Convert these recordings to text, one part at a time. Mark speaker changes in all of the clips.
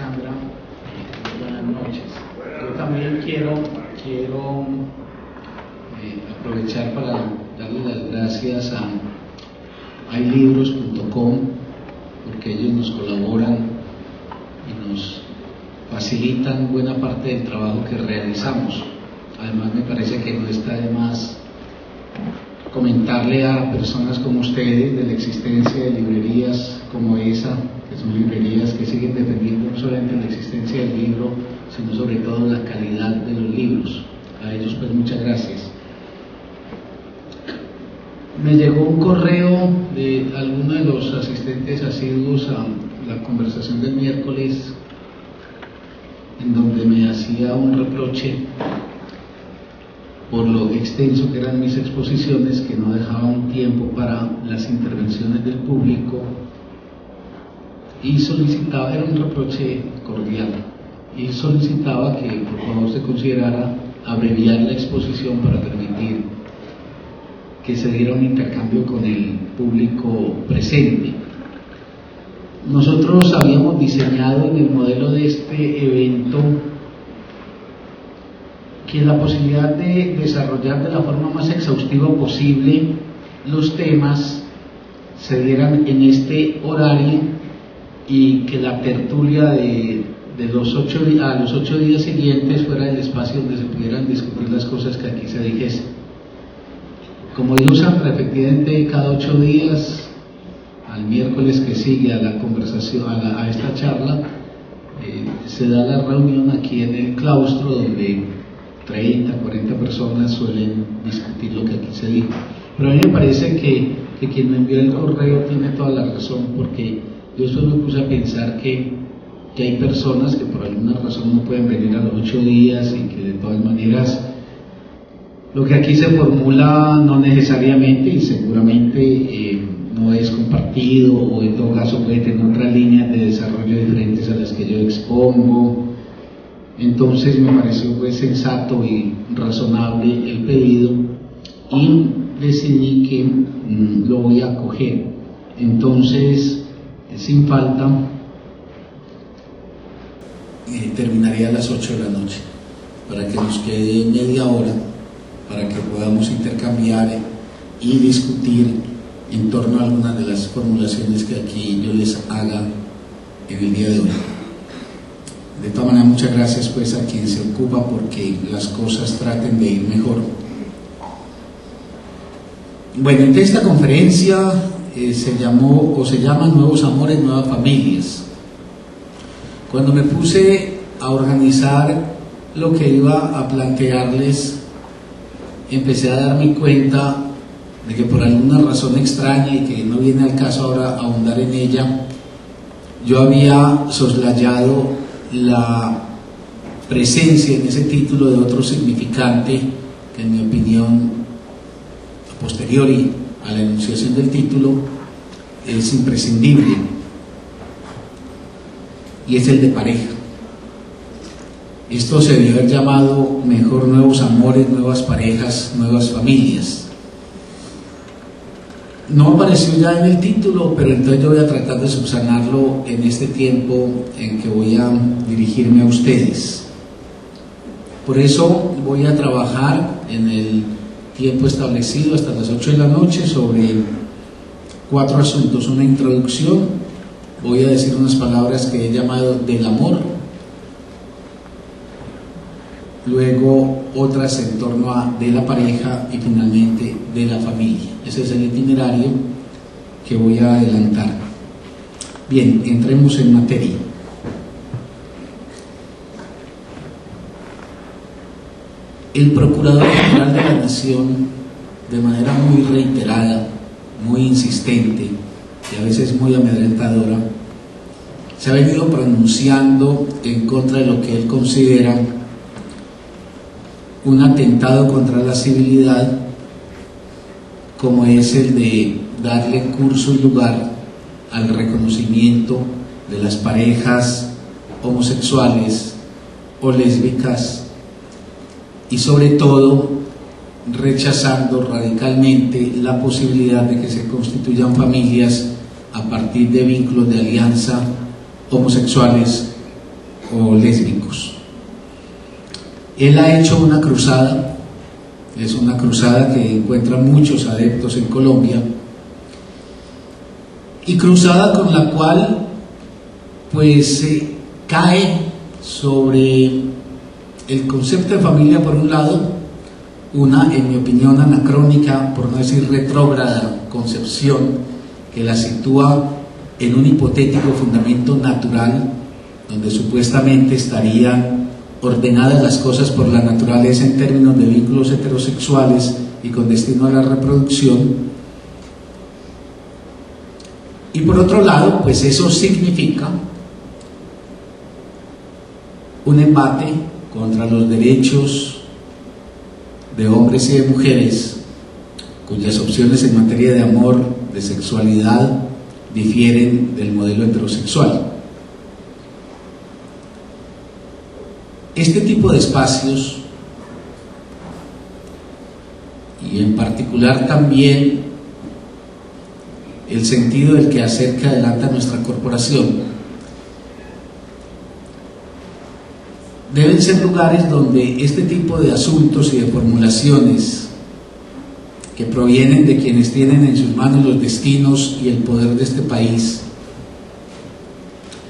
Speaker 1: Sandra, buenas noches. Yo también quiero aprovechar para darle las gracias a haylibros.com, porque ellos nos colaboran y nos facilitan buena parte del trabajo que realizamos. Además, me parece que no está de más comentarle a personas como ustedes de la existencia de librerías como esa, que son librerías que siguen defendiendo no solamente la existencia del libro, sino sobre todo la calidad de los libros. A ellos pues muchas gracias. Me llegó un correo de alguno de los asistentes asiduos a la conversación del miércoles, en donde me hacía un reproche por lo extenso que eran mis exposiciones, que no dejaban tiempo para las intervenciones del público, y solicitaba, era un reproche cordial, y solicitaba que por favor se considerara abreviar la exposición para permitir que se diera un intercambio con el público presente. Nosotros habíamos diseñado en el modelo de este evento que la posibilidad de desarrollar de la forma más exhaustiva posible los temas se dieran en este horario y que la tertulia de los 8 días siguientes fuera el espacio donde se pudieran discutir las cosas que aquí se dijesen. Como dijo Sandra, efectivamente cada 8 días, al miércoles que sigue a la conversación, a esta charla, se da la reunión aquí en el claustro donde 30, 40 personas suelen discutir lo que aquí se dijo. Pero a mí me parece que quien me envió el correo tiene toda la razón, porque yo solo me puse a pensar que hay personas que por alguna razón no pueden venir a los 8 días y que de todas maneras lo que aquí se formula no necesariamente y seguramente no es compartido, o en todo caso puede tener otras líneas de desarrollo diferentes a las que yo expongo. Entonces me pareció pues sensato y razonable el pedido y decidí que lo voy a acoger. Entonces, sin falta, terminaría a las 8 de la noche para que nos quede media hora para que podamos intercambiar y discutir en torno a algunas de las formulaciones que aquí yo les haga en el día de hoy. De todas maneras, muchas gracias pues a quien se ocupa porque las cosas traten de ir mejor. Bueno, entonces esta conferencia se llama Nuevos Amores, Nuevas Familias. Cuando me puse a organizar lo que iba a plantearles, empecé a darme cuenta de que por alguna razón extraña y que no viene al caso ahora ahondar en ella, yo había soslayado la presencia en ese título de otro significante que en mi opinión, a posteriori a la enunciación del título, es imprescindible, y es el de pareja. Esto se debió haber llamado mejor Nuevos Amores, Nuevas Parejas, Nuevas Familias. No apareció ya en el título, pero entonces yo voy a tratar de subsanarlo en este tiempo en que voy a dirigirme a ustedes. Por eso voy a trabajar en el tiempo establecido hasta las 8 de la noche sobre 4 asuntos. Una introducción, voy a decir unas palabras que he llamado del amor, luego otras en torno a de la pareja y finalmente de la familia. Ese es el itinerario que voy a adelantar. Bien, entremos en materia. El Procurador General de la Nación, de manera muy reiterada, muy insistente y a veces muy amedrentadora, se ha venido pronunciando en contra de lo que él considera un atentado contra la civilidad, como es el de darle curso y lugar al reconocimiento de las parejas homosexuales o lésbicas, y sobre todo rechazando radicalmente la posibilidad de que se constituyan familias a partir de vínculos de alianza homosexuales o lésbicos. Él ha hecho una cruzada, es una cruzada que encuentra muchos adeptos en Colombia, y cruzada con la cual pues cae sobre el concepto de familia por un lado, una, en mi opinión, anacrónica, por no decir retrógrada, concepción que la sitúa en un hipotético fundamento natural, donde supuestamente estarían ordenadas las cosas por la naturaleza en términos de vínculos heterosexuales y con destino a la reproducción. Y por otro lado, pues eso significa un embate contra los derechos de hombres y de mujeres cuyas opciones en materia de amor, de sexualidad, difieren del modelo heterosexual. Este tipo de espacios, y en particular también el sentido del quehacer que adelanta nuestra corporación, deben ser lugares donde este tipo de asuntos y de formulaciones que provienen de quienes tienen en sus manos los destinos y el poder de este país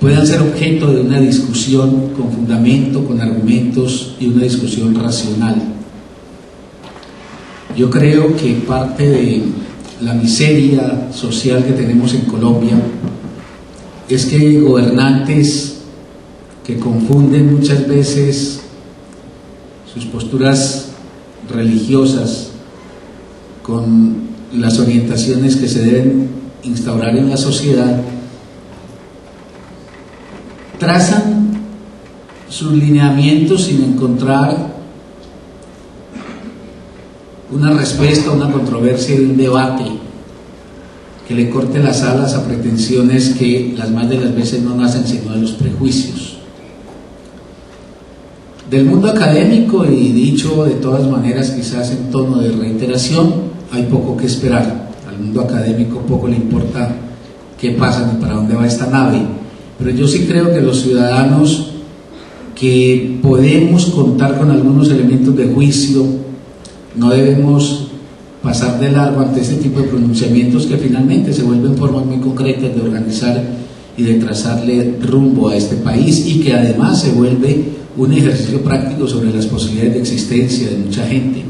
Speaker 1: puedan ser objeto de una discusión con fundamento, con argumentos y una discusión racional. Yo creo que parte de la miseria social que tenemos en Colombia es que hay gobernantes que confunden muchas veces sus posturas religiosas con las orientaciones que se deben instaurar en la sociedad, trazan sus lineamientos sin encontrar una respuesta a una controversia y un debate que le corte las alas a pretensiones que las más de las veces no nacen sino de los prejuicios. Del mundo académico, y dicho de todas maneras quizás en tono de reiteración, hay poco que esperar. Al mundo académico poco le importa qué pasa ni para dónde va esta nave, pero yo sí creo que los ciudadanos que podemos contar con algunos elementos de juicio no debemos pasar de largo ante este tipo de pronunciamientos que finalmente se vuelven formas muy concretas de organizar y de trazarle rumbo a este país, y que además se vuelve un ejercicio práctico sobre las posibilidades de existencia de mucha gente.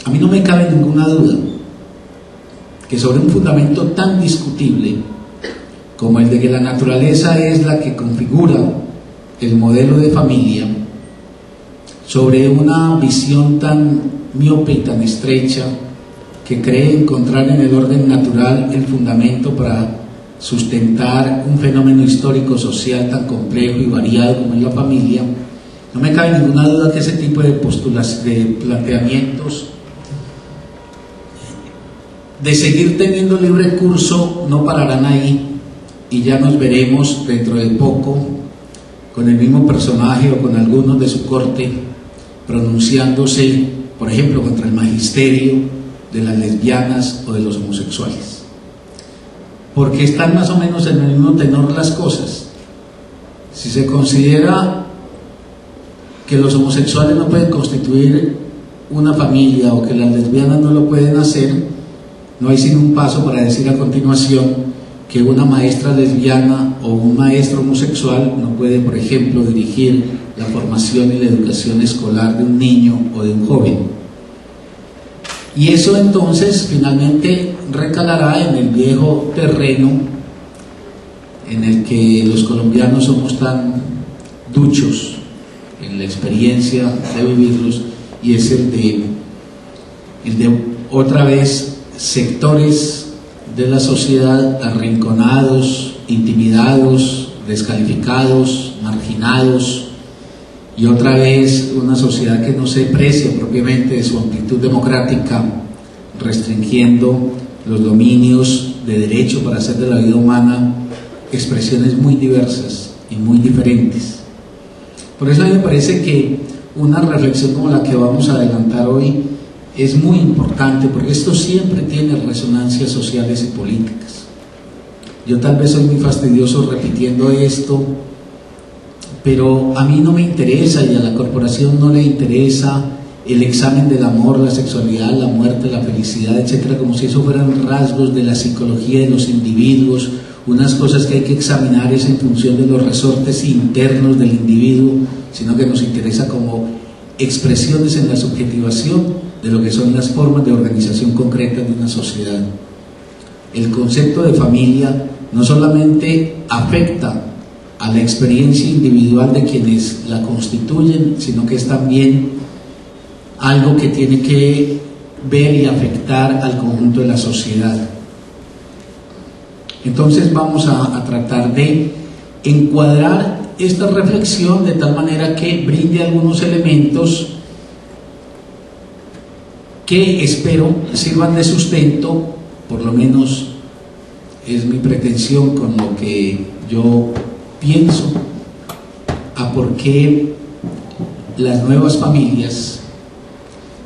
Speaker 1: A mí no me cabe ninguna duda que sobre un fundamento tan discutible como el de que la naturaleza es la que configura el modelo de familia, sobre una visión tan miope y tan estrecha que cree encontrar en el orden natural el fundamento para sustentar un fenómeno histórico social tan complejo y variado como es la familia, no me cabe ninguna duda que ese tipo de planteamientos de seguir teniendo libre curso no pararán ahí, y ya nos veremos dentro de poco con el mismo personaje o con algunos de su corte pronunciándose, por ejemplo, contra el magisterio de las lesbianas o de los homosexuales, porque están más o menos en el mismo tenor las cosas. Si se considera que los homosexuales no pueden constituir una familia o que las lesbianas no lo pueden hacer, no hay sino un paso para decir a continuación que una maestra lesbiana o un maestro homosexual no puede, por ejemplo, dirigir la formación y la educación escolar de un niño o de un joven. Y eso entonces finalmente recalará en el viejo terreno en el que los colombianos somos tan duchos en la experiencia de vivirlos, y es el de otra vez sectores de la sociedad arrinconados, intimidados, descalificados, marginados, y otra vez una sociedad que no se precia propiamente de su amplitud democrática, restringiendo los dominios de derecho para hacer de la vida humana expresiones muy diversas y muy diferentes. Por eso a mí me parece que una reflexión como la que vamos a adelantar hoy es muy importante, porque esto siempre tiene resonancias sociales y políticas. Yo tal vez soy muy fastidioso repitiendo esto, pero a mí no me interesa y a la corporación no le interesa el examen del amor, la sexualidad, la muerte, la felicidad, etcétera, como si eso fueran rasgos de la psicología de los individuos, unas cosas que hay que examinar es en función de los resortes internos del individuo, sino que nos interesa como expresiones en la subjetivación de lo que son las formas de organización concretas de una sociedad. El concepto de familia no solamente afecta a la experiencia individual de quienes la constituyen, sino que es también algo que tiene que ver y afectar al conjunto de la sociedad. Entonces vamos a tratar de encuadrar esta reflexión de tal manera que brinde algunos elementos que espero sirvan de sustento, por lo menos es mi pretensión con lo que yo pienso, a por qué las nuevas familias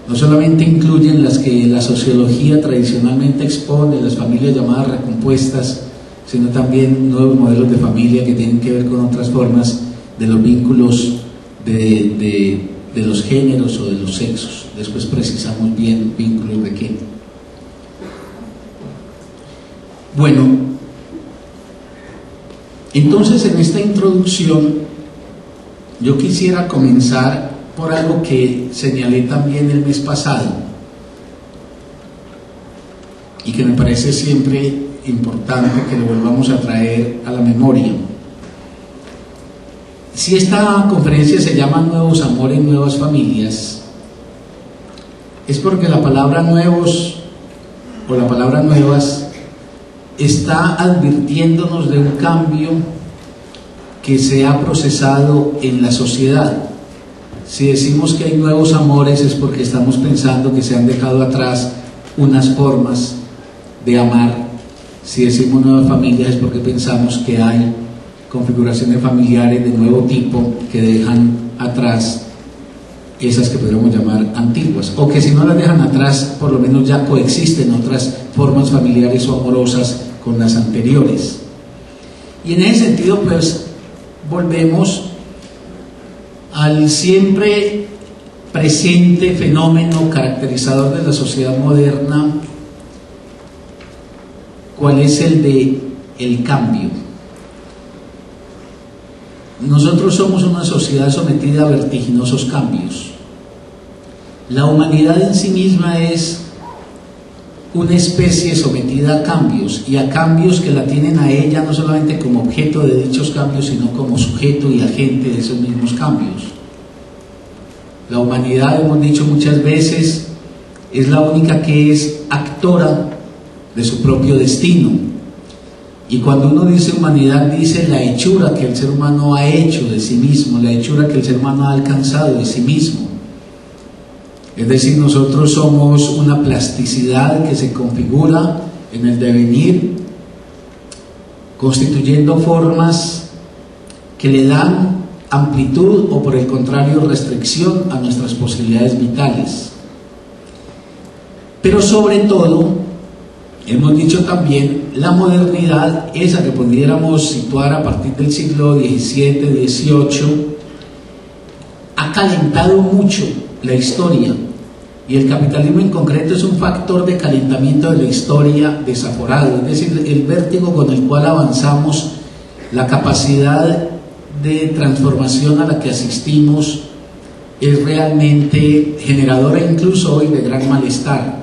Speaker 1: no solamente incluyen las que la sociología tradicionalmente expone, las familias llamadas recompuestas, sino también nuevos modelos de familia que tienen que ver con otras formas de los vínculos de los géneros o de los sexos. Después precisamos bien vínculos de qué. Bueno, entonces en esta introducción yo quisiera comenzar por algo que señalé también el mes pasado y que me parece siempre importante que lo volvamos a traer a la memoria. Si esta conferencia se llama Nuevos Amores, Nuevas Familias, es porque la palabra nuevos o la palabra nuevas está advirtiéndonos de un cambio que se ha procesado en la sociedad. Si decimos que hay nuevos amores es porque estamos pensando que se han dejado atrás unas formas de amar. Si decimos nuevas familias es porque pensamos que hay configuraciones familiares de nuevo tipo que dejan atrás esas que podríamos llamar antiguas, o que si no las dejan atrás, por lo menos ya coexisten otras formas familiares o amorosas con las anteriores. Y en ese sentido, pues, volvemos al siempre presente fenómeno caracterizador de la sociedad moderna, ¿cuál es el de el cambio? Nosotros somos una sociedad sometida a vertiginosos cambios. La humanidad en sí misma es una especie sometida a cambios, y a cambios que la tienen a ella no solamente como objeto de dichos cambios, sino como sujeto y agente de esos mismos cambios. La humanidad, hemos dicho muchas veces, es la única que es actora de su propio destino. Y cuando uno dice humanidad, dice la hechura que el ser humano ha hecho de sí mismo, la hechura que el ser humano ha alcanzado de sí mismo. Es decir, nosotros somos una plasticidad que se configura en el devenir, constituyendo formas que le dan amplitud o, por el contrario, restricción a nuestras posibilidades vitales. Pero sobre todo, hemos dicho también, la modernidad, esa que pudiéramos situar a partir del siglo XVII, XVIII, ha calentado mucho la historia, y el capitalismo en concreto es un factor de calentamiento de la historia desaforado, es decir, el vértigo con el cual avanzamos, la capacidad de transformación a la que asistimos es realmente generadora incluso hoy de gran malestar.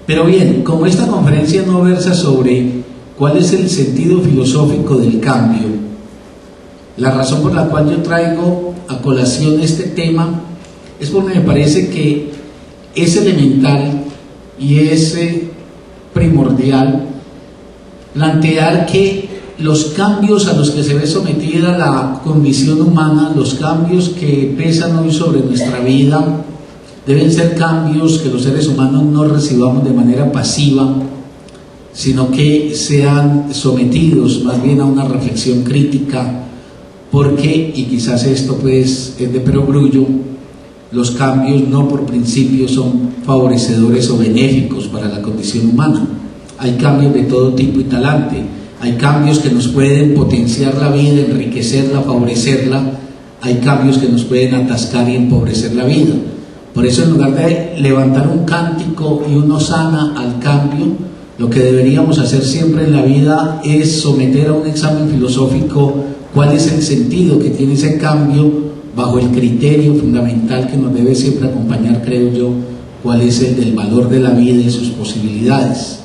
Speaker 1: Pero bien, como esta conferencia no versa sobre cuál es el sentido filosófico del cambio, la razón por la cual yo traigo a colación este tema es porque me parece que es elemental y es primordial plantear que los cambios a los que se ve sometida la condición humana, los cambios que pesan hoy sobre nuestra vida, deben ser cambios que los seres humanos no recibamos de manera pasiva, sino que sean sometidos más bien a una reflexión crítica, porque, y quizás esto pues es de perogrullo, los cambios no por principio son favorecedores o benéficos para la condición humana. Hay cambios de todo tipo y talante. hay cambios que nos pueden potenciar la vida, enriquecerla, favorecerla, hay cambios que nos pueden atascar y empobrecer la vida. Por eso, en lugar de levantar un cántico y una hosana al cambio, lo que deberíamos hacer siempre en la vida es someter a un examen filosófico cuál es el sentido que tiene ese cambio, bajo el criterio fundamental que nos debe siempre acompañar, creo yo, cuál es el del valor de la vida y sus posibilidades.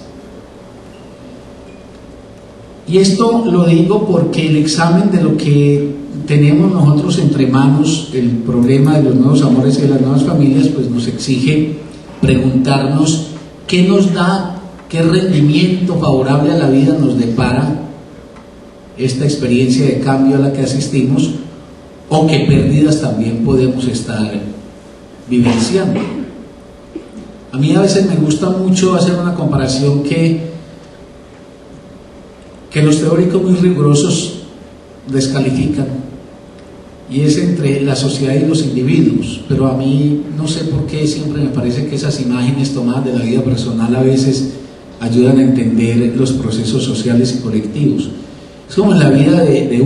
Speaker 1: Y esto lo digo porque el examen de lo que tenemos nosotros entre manos, el problema de los nuevos amores y de las nuevas familias, pues nos exige preguntarnos qué nos da, qué rendimiento favorable a la vida nos depara esta experiencia de cambio a la que asistimos, o qué pérdidas también podemos estar vivenciando. A mí a veces me gusta mucho hacer una comparación que los teóricos muy rigurosos descalifican, y es entre la sociedad y los individuos, pero a mí no sé por qué siempre me parece que esas imágenes tomadas de la vida personal a veces ayudan a entender los procesos sociales y colectivos. Es como en la vida de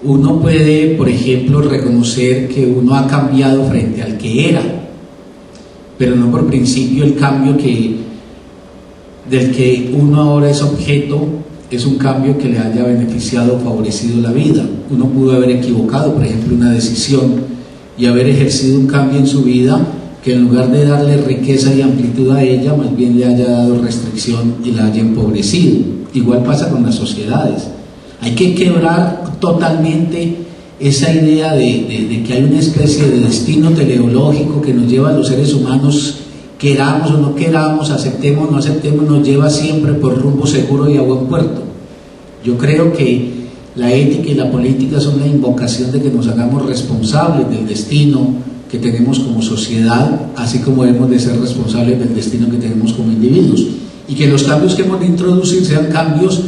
Speaker 1: uno puede, por ejemplo, reconocer que uno ha cambiado frente al que era, pero no por principio el cambio del que uno ahora es objeto es un cambio que le haya beneficiado o favorecido la vida. Uno pudo haber equivocado, por ejemplo, una decisión y haber ejercido un cambio en su vida que en lugar de darle riqueza y amplitud a ella, más bien le haya dado restricción y la haya empobrecido. Igual pasa con las sociedades. Hay que quebrar totalmente esa idea de que hay una especie de destino teleológico que nos lleva a los seres humanos, queramos o no queramos, aceptemos o no aceptemos, nos lleva siempre por rumbo seguro y a buen puerto. Yo creo que la ética y la política son la invocación de que nos hagamos responsables del destino que tenemos como sociedad, así como debemos de ser responsables del destino que tenemos como individuos, y que los cambios que hemos de introducir sean cambios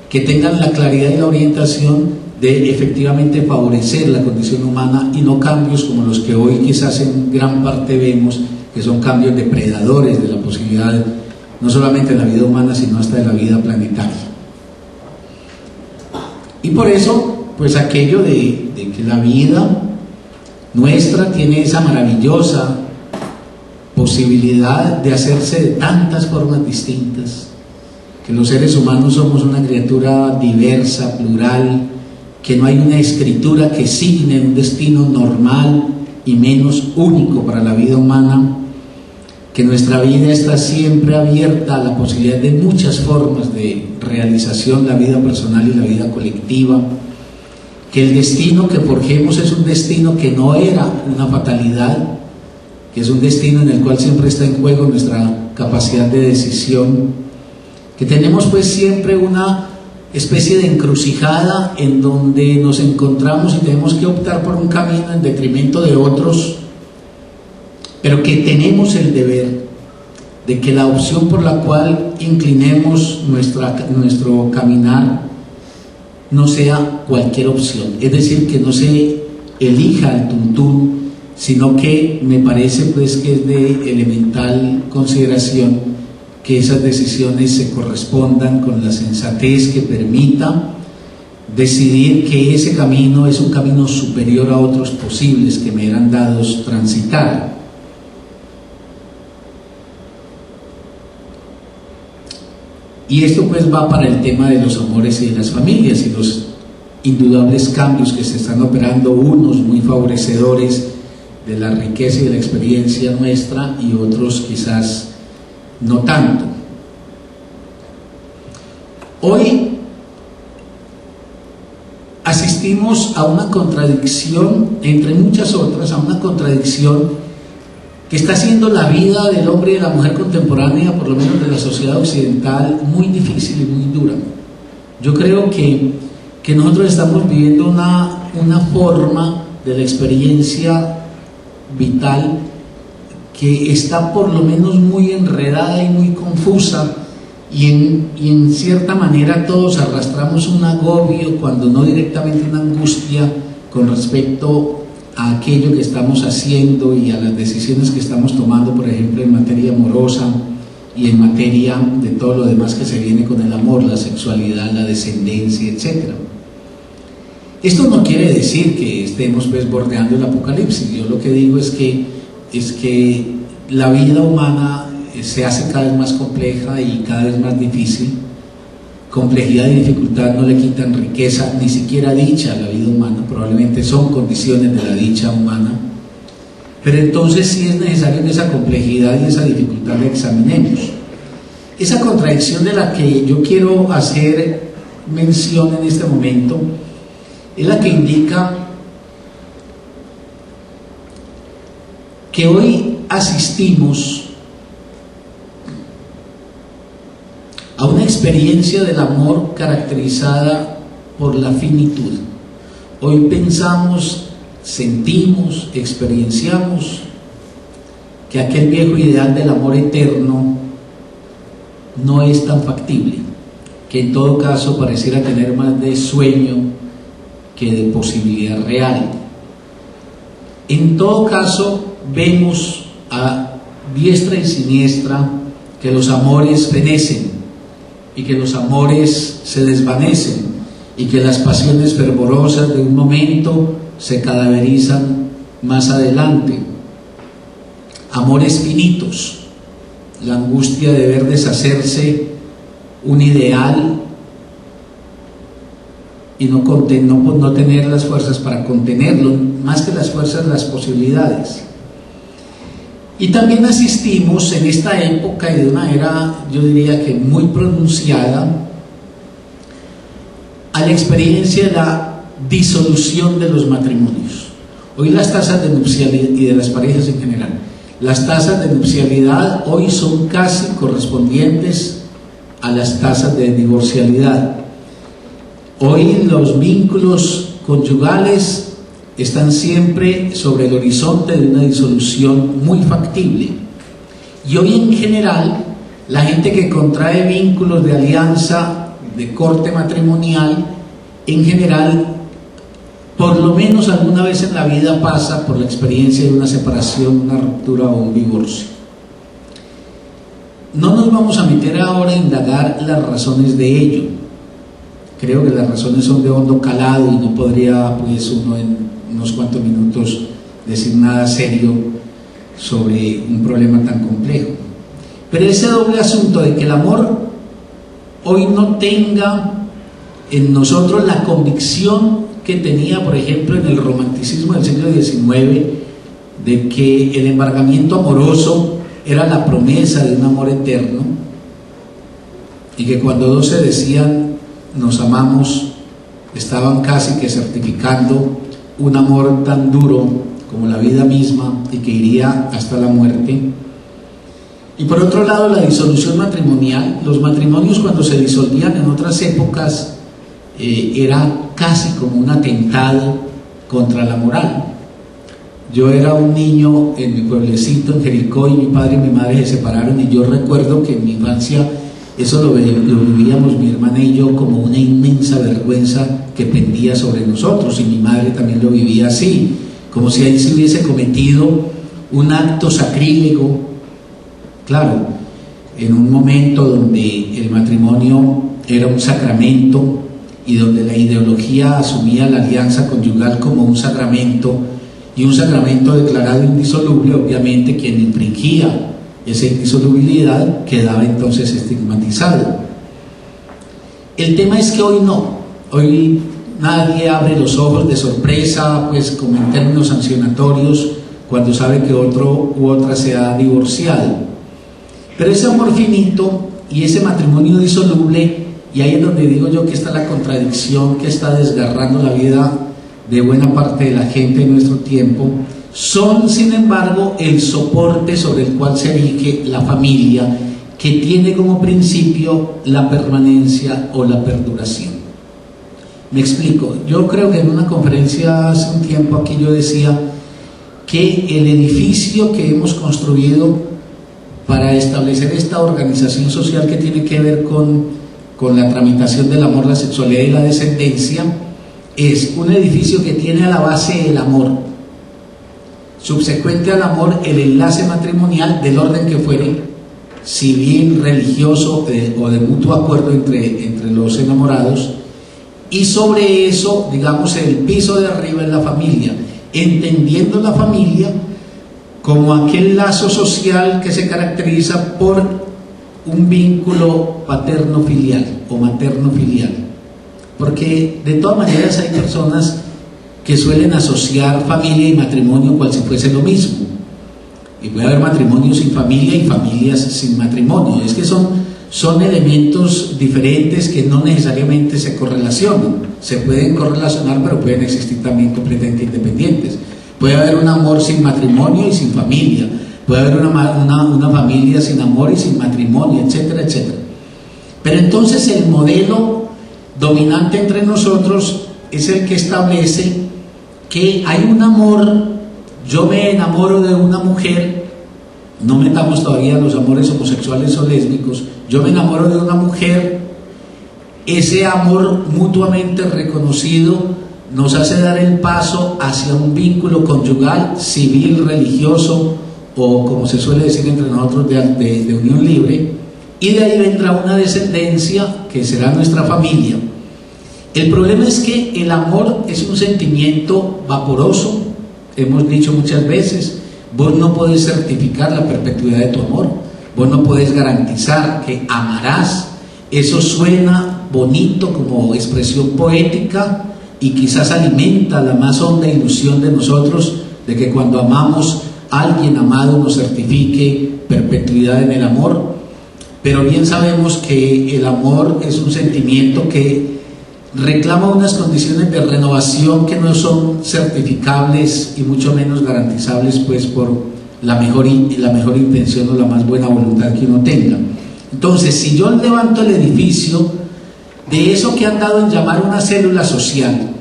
Speaker 1: que tengan la claridad y la orientación de efectivamente favorecer la condición humana, y no cambios como los que hoy quizás en gran parte vemos, que son cambios depredadores de la posibilidad no solamente de la vida humana, sino hasta de la vida planetaria. Y por eso, pues aquello de que la vida nuestra tiene esa maravillosa posibilidad de hacerse de tantas formas distintas, que los seres humanos somos una criatura diversa, plural, que no hay una escritura que signe un destino normal y menos único para la vida humana, que nuestra vida está siempre abierta a la posibilidad de muchas formas de realización, la vida personal y la vida colectiva, que el destino que forjemos es un destino que no era una fatalidad, que es un destino en el cual siempre está en juego nuestra capacidad de decisión, que tenemos pues siempre una especie de encrucijada en donde nos encontramos y tenemos que optar por un camino en detrimento de otros, pero que tenemos el deber de que la opción por la cual inclinemos nuestro caminar no sea cualquier opción, es decir, que no se elija al tuntún, sino que me parece pues que es de elemental consideración que esas decisiones se correspondan con la sensatez que permita decidir que ese camino es un camino superior a otros posibles que me eran dados transitar. Y esto pues va para el tema de los amores y de las familias y los indudables cambios que se están operando, unos muy favorecedores de la riqueza y de la experiencia nuestra y otros quizás no tanto. Hoy asistimos a una contradicción, entre muchas otras, a una contradicción que está haciendo la vida del hombre y de la mujer contemporánea, por lo menos de la sociedad occidental, muy difícil y muy dura. Yo creo que nosotros estamos viviendo una forma de la experiencia vital que está por lo menos muy enredada y muy confusa, y en cierta manera todos arrastramos un agobio, cuando no directamente una angustia, con respecto a aquello que estamos haciendo y a las decisiones que estamos tomando, por ejemplo en materia amorosa, y en materia de todo lo demás que se viene con el amor, la sexualidad, la descendencia, etc. Esto no quiere decir que estemos pues bordeando el apocalipsis. Yo lo que digo es que la vida humana se hace cada vez más compleja y cada vez más difícil. Complejidad y dificultad no le quitan riqueza, ni siquiera dicha a la vida humana, probablemente son condiciones de la dicha humana, pero entonces sí es necesario que esa complejidad y esa dificultad la examinemos. Esa contradicción de la que yo quiero hacer mención en este momento es la que indica que hoy asistimos a una experiencia del amor caracterizada por la finitud. Hoy pensamos, sentimos, experienciamos que aquel viejo ideal del amor eterno no es tan factible, que en todo caso pareciera tener más de sueño que de posibilidad real. En todo caso, vemos a diestra y siniestra que los amores fenecen y que los amores se desvanecen y que las pasiones fervorosas de un momento se cadaverizan más adelante. Amores finitos, la angustia de ver deshacerse un ideal y no tener las fuerzas para contenerlo, más que las fuerzas, las posibilidades. Y también asistimos en esta época y de una era, yo diría que muy pronunciada, a la experiencia de la disolución de los matrimonios. Hoy las tasas de nupcialidad y de las parejas en general, las tasas de nupcialidad hoy son casi correspondientes a las tasas de divorcialidad. Hoy los vínculos conyugales están siempre sobre el horizonte de una disolución muy factible. Y hoy en general, la gente que contrae vínculos de alianza de corte matrimonial, en general, por lo menos alguna vez en la vida pasa por la experiencia de una separación, una ruptura o un divorcio. No nos vamos a meter ahora a indagar las razones de ello. Creo que las razones son de hondo calado y no podría pues uno en unos cuantos minutos decir nada serio sobre un problema tan complejo. Pero ese doble asunto de que el amor hoy no tenga en nosotros la convicción que tenía, por ejemplo, en el romanticismo del siglo XIX, de que el embargamiento amoroso era la promesa de un amor eterno, y que cuando dos se decían nos amamos, estaban casi que certificando un amor tan duro como la vida misma y que iría hasta la muerte. Y por otro lado, la disolución matrimonial. Los matrimonios, cuando se disolvían en otras épocas, era casi como un atentado contra la moral. Yo era un niño en mi pueblecito, en Jericó, y mi padre y mi madre se separaron, y yo recuerdo que en mi infancia eso lo vivíamos mi hermana y yo como una inmensa vergüenza que pendía sobre nosotros, y mi madre también lo vivía así, como si ahí se hubiese cometido un acto sacrílego. Claro, en un momento donde el matrimonio era un sacramento y donde la ideología asumía la alianza conyugal como un sacramento, y un sacramento declarado indisoluble, obviamente quien infringía esa indisolubilidad quedaba entonces estigmatizado. El tema es que hoy no, hoy nadie abre los ojos de sorpresa, pues como en términos sancionatorios, cuando sabe que otro u otra se ha divorciado. Pero ese amor finito y ese matrimonio disoluble, y ahí es donde digo yo que está la contradicción que está desgarrando la vida de buena parte de la gente en nuestro tiempo, son sin embargo el soporte sobre el cual se erige la familia, que tiene como principio la permanencia o la perduración. Me explico. Yo creo que en una conferencia hace un tiempo aquí yo decía que el edificio que hemos construido para establecer esta organización social que tiene que ver con la tramitación del amor, la sexualidad y la descendencia, es un edificio que tiene a la base el amor, subsecuente al amor el enlace matrimonial del orden que fuere, civil, religioso o de mutuo acuerdo entre los enamorados, y sobre eso, digamos, el piso de arriba es la familia, entendiendo la familia como aquel lazo social que se caracteriza por un vínculo paterno-filial o materno-filial, porque de todas maneras hay personas que suelen asociar familia y matrimonio cual si fuese lo mismo, y puede haber matrimonios sin familia y familias sin matrimonio. Es que son elementos diferentes que no necesariamente se correlacionan, se pueden correlacionar, pero pueden existir también completamente independientes. Puede haber un amor sin matrimonio y sin familia, puede haber una familia sin amor y sin matrimonio, etcétera, etcétera. Pero entonces el modelo dominante entre nosotros es el que establece que hay un amor. Yo me enamoro de una mujer, no metamos todavía los amores homosexuales o lésbicos, yo me enamoro de una mujer, ese amor mutuamente reconocido nos hace dar el paso hacia un vínculo conyugal, civil, religioso, o como se suele decir entre nosotros, de unión libre, y de ahí vendrá una descendencia que será nuestra familia. El problema es que el amor es un sentimiento vaporoso. Hemos dicho muchas veces, vos no podés certificar la perpetuidad de tu amor, vos no podés garantizar que amarás. Eso suena bonito como expresión poética y quizás alimenta la más honda ilusión de nosotros de que cuando amamos a alguien amado nos certifique perpetuidad en el amor, pero bien sabemos que el amor es un sentimiento que reclama unas condiciones de renovación que no son certificables y mucho menos garantizables pues por la mejor intención o la más buena voluntad que uno tenga. Entonces, si yo levanto el edificio de eso que han dado en llamar una célula social,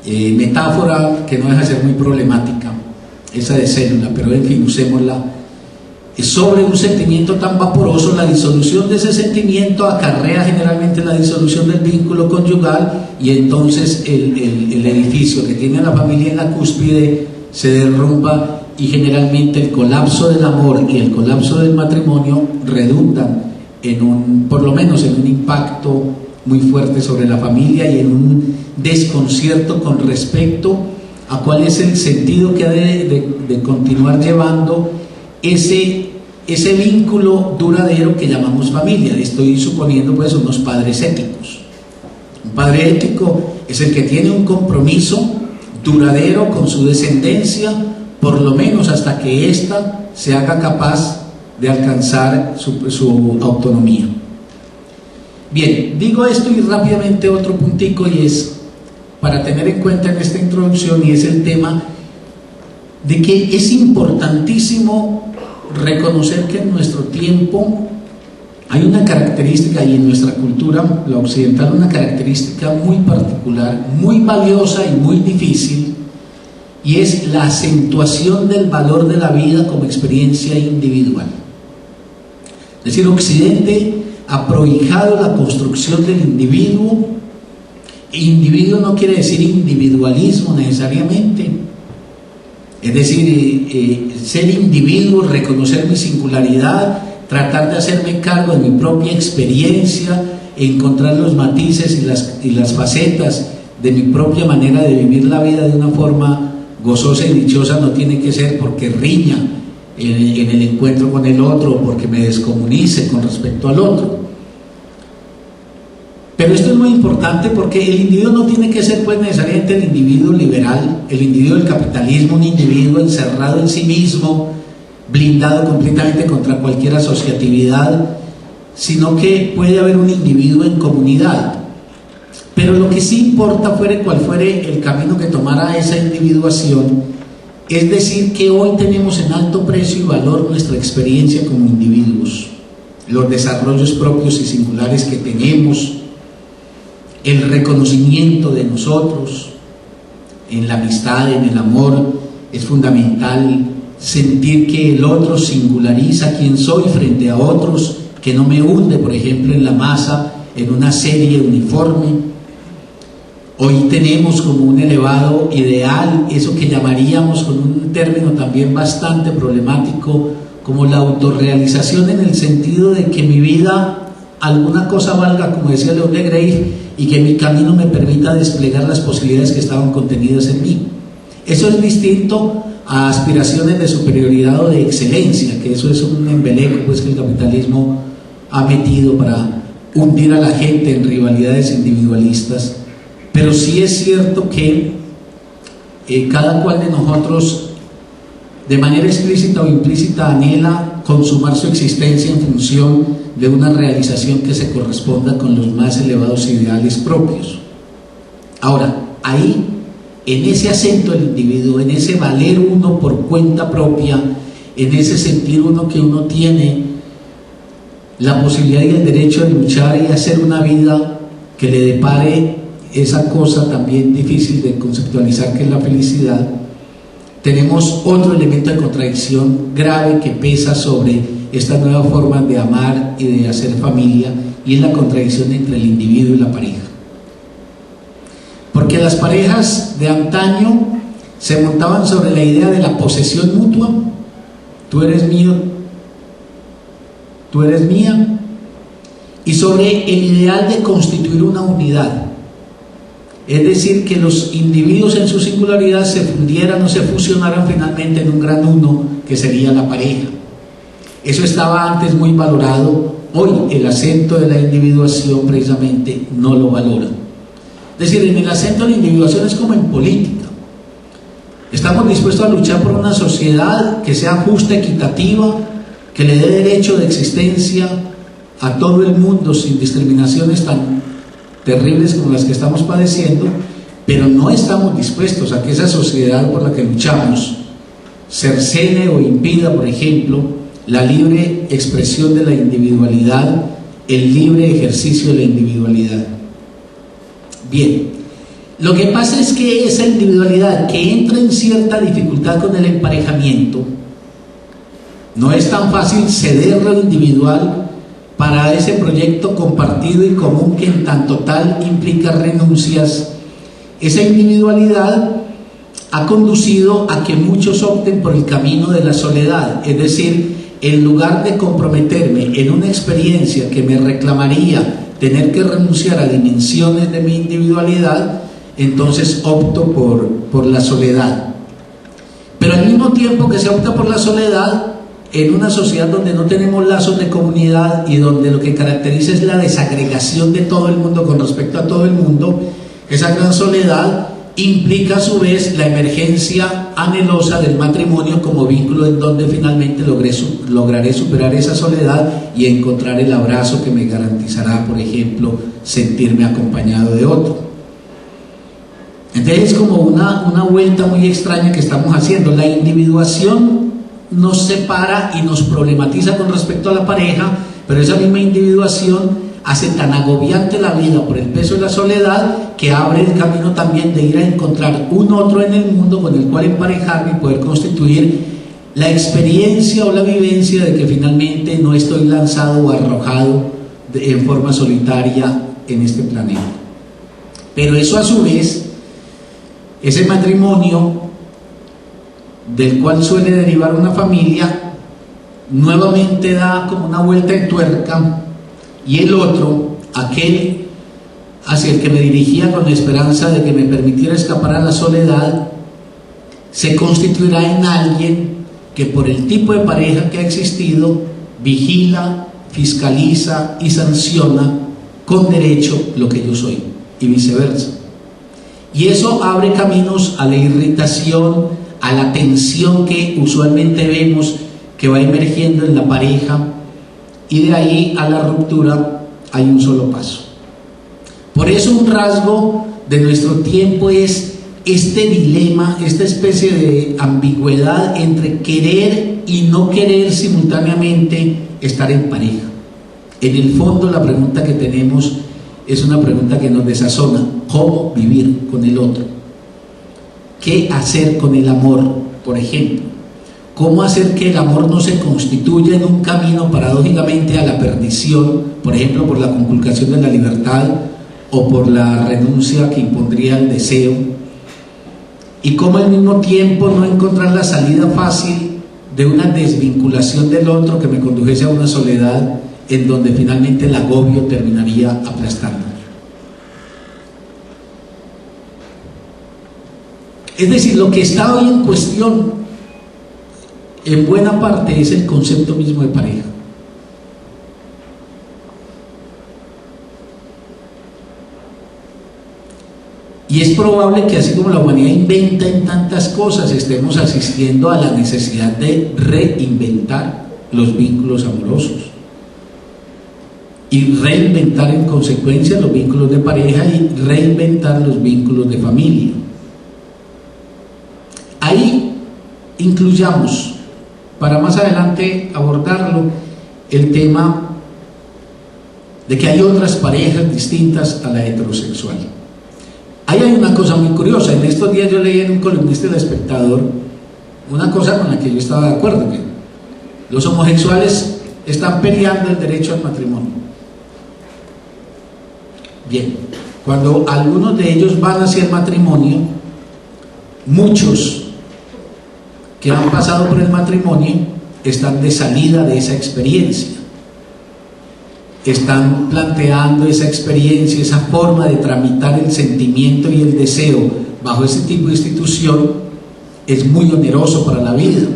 Speaker 1: metáfora que no deja de ser muy problemática, esa de célula, pero en fin, usémosla, sobre un sentimiento tan vaporoso, la disolución de ese sentimiento acarrea generalmente la disolución del vínculo conyugal, y entonces el edificio que tiene a la familia en la cúspide se derrumba, y generalmente el colapso del amor y el colapso del matrimonio redundan por lo menos en un impacto muy fuerte sobre la familia y en un desconcierto con respecto a cuál es el sentido que ha de continuar llevando ese vínculo duradero que llamamos familia. Estoy suponiendo pues unos padres éticos. Un padre ético es el que tiene un compromiso duradero con su descendencia, por lo menos hasta que ésta se haga capaz de alcanzar su autonomía. Bien, digo esto y rápidamente otro puntico, y es para tener en cuenta en esta introducción, y es el tema de que es importantísimo reconocer que en nuestro tiempo hay una característica, y en nuestra cultura, la occidental, una característica muy particular, muy valiosa y muy difícil, y es la acentuación del valor de la vida como experiencia individual. Es decir, Occidente ha prohijado la construcción del individuo. Individuo no quiere decir individualismo necesariamente. Es decir, ser individuo, reconocer mi singularidad, tratar de hacerme cargo de mi propia experiencia, encontrar los matices y las facetas de mi propia manera de vivir la vida de una forma gozosa y dichosa, no tiene que ser porque riña en el encuentro con el otro o porque me descomunice con respecto al otro. Pero esto es muy importante porque el individuo no tiene que ser pues necesariamente el individuo liberal, el individuo del capitalismo, un individuo encerrado en sí mismo, blindado completamente contra cualquier asociatividad, sino que puede haber un individuo en comunidad. Pero lo que sí importa, fuere cual fuere el camino que tomara esa individuación, es decir, que hoy tenemos en alto precio y valor nuestra experiencia como individuos, los desarrollos propios y singulares que tenemos, el reconocimiento de nosotros en la amistad, en el amor. Es fundamental sentir que el otro singulariza quién soy frente a otros, que no me hunde, por ejemplo, en la masa, en una serie uniforme. Hoy tenemos como un elevado ideal eso que llamaríamos, con un término también bastante problemático, como la autorrealización en el sentido de que mi vida alguna cosa valga, como decía León de Grey, y que mi camino me permita desplegar las posibilidades que estaban contenidas en mí. Eso es distinto a aspiraciones de superioridad o de excelencia, que eso es un embeleco pues, que el capitalismo ha metido para hundir a la gente en rivalidades individualistas. Pero sí es cierto que cada cual de nosotros, de manera explícita o implícita, anhela consumar su existencia en función de una realización que se corresponda con los más elevados ideales propios. Ahora, ahí, en ese acento del individuo, en ese valer uno por cuenta propia, en ese sentir uno que uno tiene la posibilidad y el derecho de luchar y hacer una vida que le depare esa cosa también difícil de conceptualizar que es la felicidad, tenemos otro elemento de contradicción grave que pesa sobre estas nuevas formas de amar y de hacer familia, y es la contradicción entre el individuo y la pareja. Porque las parejas de antaño se montaban sobre la idea de la posesión mutua: tú eres mío, tú eres mía, y sobre el ideal de constituir una unidad. Es decir, que los individuos en su singularidad se fundieran o se fusionaran finalmente en un gran uno que sería la pareja. Eso estaba antes muy valorado. Hoy el acento de la individuación precisamente no lo valora. Es decir, en el acento de la individuación es como en política. Estamos dispuestos a luchar por una sociedad que sea justa, equitativa, que le dé derecho de existencia a todo el mundo sin discriminaciones tan terribles como las que estamos padeciendo, pero no estamos dispuestos a que esa sociedad por la que luchamos cercene o impida, por ejemplo, la libre expresión de la individualidad, el libre ejercicio de la individualidad. Bien, lo que pasa es que esa individualidad que entra en cierta dificultad con el emparejamiento, no es tan fácil ceder lo individual para ese proyecto compartido y común que en tanto tal implica renuncias. Esa individualidad ha conducido a que muchos opten por el camino de la soledad, es decir, en lugar de comprometerme en una experiencia que me reclamaría tener que renunciar a dimensiones de mi individualidad, entonces opto por la soledad. Pero al mismo tiempo que se opta por la soledad, en una sociedad donde no tenemos lazos de comunidad y donde lo que caracteriza es la desagregación de todo el mundo con respecto a todo el mundo, esa gran soledad implica a su vez la emergencia anhelosa del matrimonio como vínculo en donde finalmente lograré superar esa soledad y encontrar el abrazo que me garantizará, por ejemplo, sentirme acompañado de otro. Entonces es como una vuelta muy extraña que estamos haciendo. La individuación nos separa y nos problematiza con respecto a la pareja, pero esa misma individuación hace tan agobiante la vida por el peso de la soledad que abre el camino también de ir a encontrar un otro en el mundo con el cual emparejarme y poder constituir la experiencia o la vivencia de que finalmente no estoy lanzado o arrojado en forma solitaria en este planeta. Pero eso a su vez, ese matrimonio del cual suele derivar una familia, nuevamente da como una vuelta de tuerca, y el otro, aquel hacia el que me dirigía con la esperanza de que me permitiera escapar a la soledad, se constituirá en alguien que por el tipo de pareja que ha existido, vigila, fiscaliza y sanciona con derecho lo que yo soy, y viceversa. Y eso abre caminos a la irritación, a la tensión que usualmente vemos que va emergiendo en la pareja, y de ahí a la ruptura hay un solo paso. Por eso un rasgo de nuestro tiempo es este dilema, esta especie de ambigüedad entre querer y no querer simultáneamente estar en pareja. En el fondo la pregunta que tenemos es una pregunta que nos desazona: ¿cómo vivir con el otro? ¿Qué hacer con el amor, por ejemplo? ¿Cómo hacer que el amor no se constituya en un camino paradójicamente a la perdición, por ejemplo, por la conculcación de la libertad o por la renuncia que impondría el deseo? Y cómo al mismo tiempo no encontrar la salida fácil de una desvinculación del otro que me condujese a una soledad en donde finalmente el agobio terminaría aplastando. Es decir, lo que está hoy en cuestión en buena parte es el concepto mismo de pareja. Y es probable que así como la humanidad inventa en tantas cosas, estemos asistiendo a la necesidad de reinventar los vínculos amorosos y reinventar en consecuencia los vínculos de pareja y reinventar los vínculos de familia. Ahí incluyamos, para más adelante abordarlo, el tema de que hay otras parejas distintas a la heterosexual. Ahí hay una cosa muy curiosa. En estos días yo leí en un columnista del Espectador una cosa con la que yo estaba de acuerdo, que los homosexuales están peleando el derecho al matrimonio. Bien, cuando algunos de ellos van hacia el matrimonio, muchos que han pasado por el matrimonio están de salida de esa experiencia, están planteando esa experiencia, esa forma de tramitar el sentimiento y el deseo bajo ese tipo de institución es muy oneroso para la vida.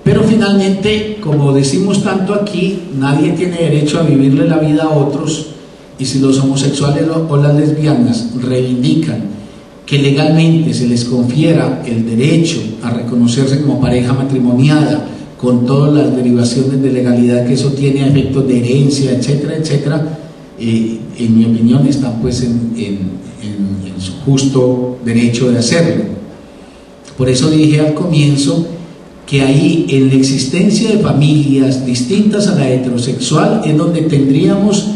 Speaker 1: Pero finalmente, como decimos tanto aquí, nadie tiene derecho a vivirle la vida a otros, y si los homosexuales o las lesbianas reivindican que legalmente se les confiera el derecho a reconocerse como pareja matrimoniada, con todas las derivaciones de legalidad que eso tiene a efectos de herencia, etcétera, etcétera, en mi opinión están pues en su justo derecho de hacerlo. Por eso dije al comienzo que ahí, en la existencia de familias distintas a la heterosexual, es donde tendríamos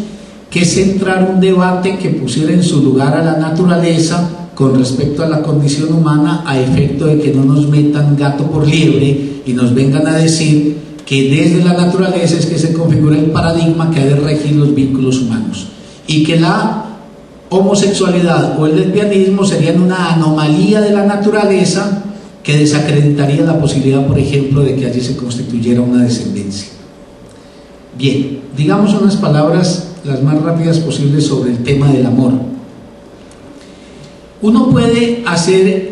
Speaker 1: que centrar un debate que pusiera en su lugar a la naturaleza con respecto a la condición humana, a efecto de que no nos metan gato por liebre y nos vengan a decir que desde la naturaleza es que se configura el paradigma que ha de regir los vínculos humanos, y que la homosexualidad o el lesbianismo serían una anomalía de la naturaleza que desacreditaría la posibilidad, por ejemplo, de que allí se constituyera una descendencia. Bien, digamos unas palabras las más rápidas posibles sobre el tema del amor. Uno puede hacer,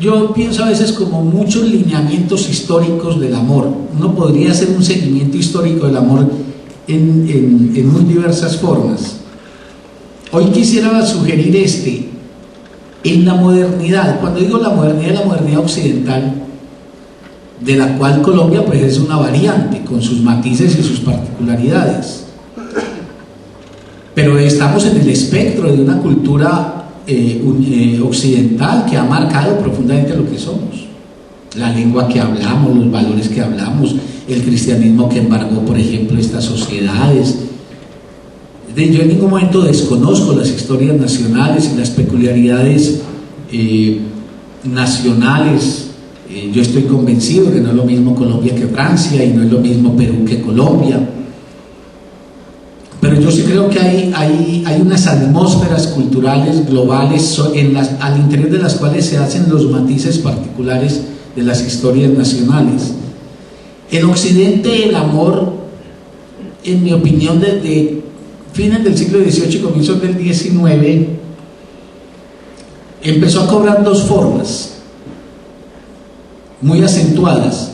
Speaker 1: yo pienso a veces como muchos lineamientos históricos del amor. Uno podría hacer un seguimiento histórico del amor en muy diversas formas. Hoy quisiera sugerir en la modernidad. Cuando digo la modernidad occidental, de la cual Colombia pues es una variante, con sus matices y sus particularidades. Pero estamos en el espectro de una cultura occidental que ha marcado profundamente lo que somos, la lengua que hablamos, los valores que hablamos, el cristianismo que embargó, por ejemplo, estas sociedades. Yo en ningún momento desconozco las historias nacionales y las peculiaridades nacionales. Yo estoy convencido que no es lo mismo Colombia que Francia, y no es lo mismo Perú que Colombia. Pero yo sí creo que hay unas atmósferas culturales globales al interior de las cuales se hacen los matices particulares de las historias nacionales. En Occidente el amor, en mi opinión, desde fines del siglo XVIII y comienzos del XIX, empezó a cobrar dos formas muy acentuadas,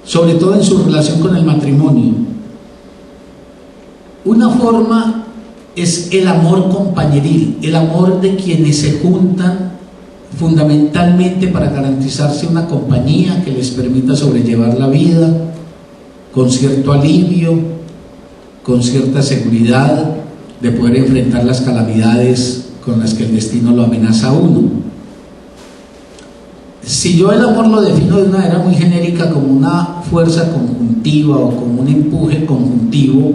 Speaker 1: sobre todo en su relación con el matrimonio. Una forma es el amor compañeril, el amor de quienes se juntan fundamentalmente para garantizarse una compañía que les permita sobrellevar la vida con cierto alivio, con cierta seguridad de poder enfrentar las calamidades con las que el destino lo amenaza a uno. Si yo el amor lo defino de una manera muy genérica como una fuerza conjuntiva o como un empuje conjuntivo,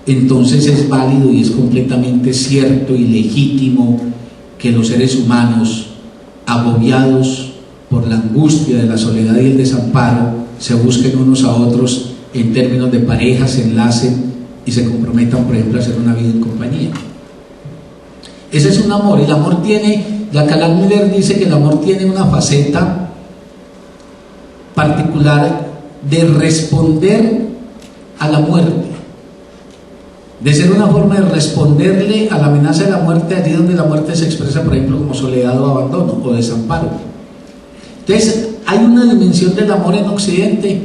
Speaker 1: entonces es válido y es completamente cierto y legítimo que los seres humanos, agobiados por la angustia de la soledad y el desamparo, se busquen unos a otros en términos de pareja, se enlacen y se comprometan, por ejemplo, a hacer una vida en compañía. Ese es un amor. El amor tiene, Jacques Miller dice que el amor tiene una faceta particular de responder a la muerte, de ser una forma de responderle a la amenaza de la muerte allí donde la muerte se expresa, por ejemplo, como soledad o abandono o desamparo. Entonces, hay una dimensión del amor en Occidente,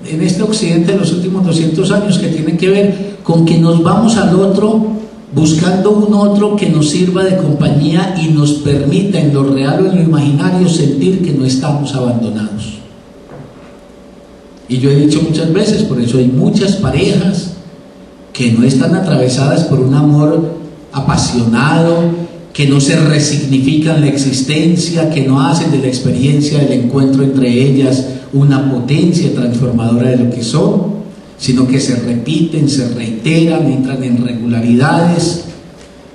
Speaker 1: en este Occidente de los últimos 200 años, que tiene que ver con que nos vamos al otro buscando un otro que nos sirva de compañía y nos permita en lo real o en lo imaginario sentir que no estamos abandonados. Y yo he dicho muchas veces, por eso hay muchas parejas que no están atravesadas por un amor apasionado, que no se resignifican la existencia, que no hacen de la experiencia del encuentro entre ellas una potencia transformadora de lo que son, sino que se repiten, se reiteran, entran en regularidades,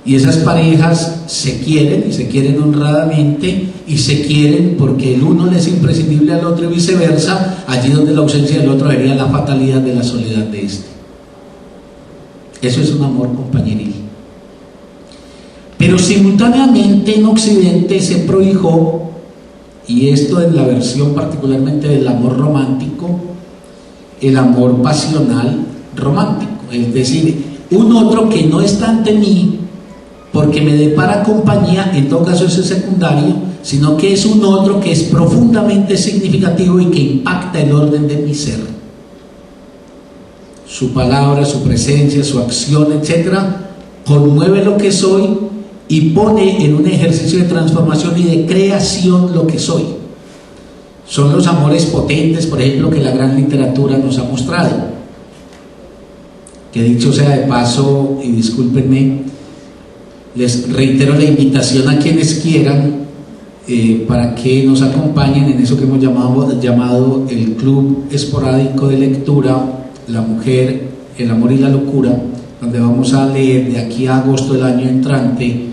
Speaker 1: y esas parejas se quieren y se quieren honradamente y se quieren porque el uno le es imprescindible al otro y viceversa, allí donde la ausencia del otro vería la fatalidad de la soledad de este. Eso es un amor compañeril. Pero simultáneamente en Occidente se prohijó, y esto en la versión particularmente del amor romántico, el amor pasional romántico, es decir, un otro que no está ante mí porque me depara compañía, en todo caso eso es secundario, sino que es un otro que es profundamente significativo y que impacta el orden de mi ser. Su palabra, su presencia, su acción, etcétera, conmueve lo que soy y pone en un ejercicio de transformación y de creación lo que soy. Son los amores potentes, por ejemplo, que la gran literatura nos ha mostrado. Que dicho sea de paso, y discúlpenme, les reitero la invitación a quienes quieran para que nos acompañen en eso que hemos llamado el Club Esporádico de Lectura, La Mujer, el Amor y la Locura, donde vamos a leer de aquí a agosto del año entrante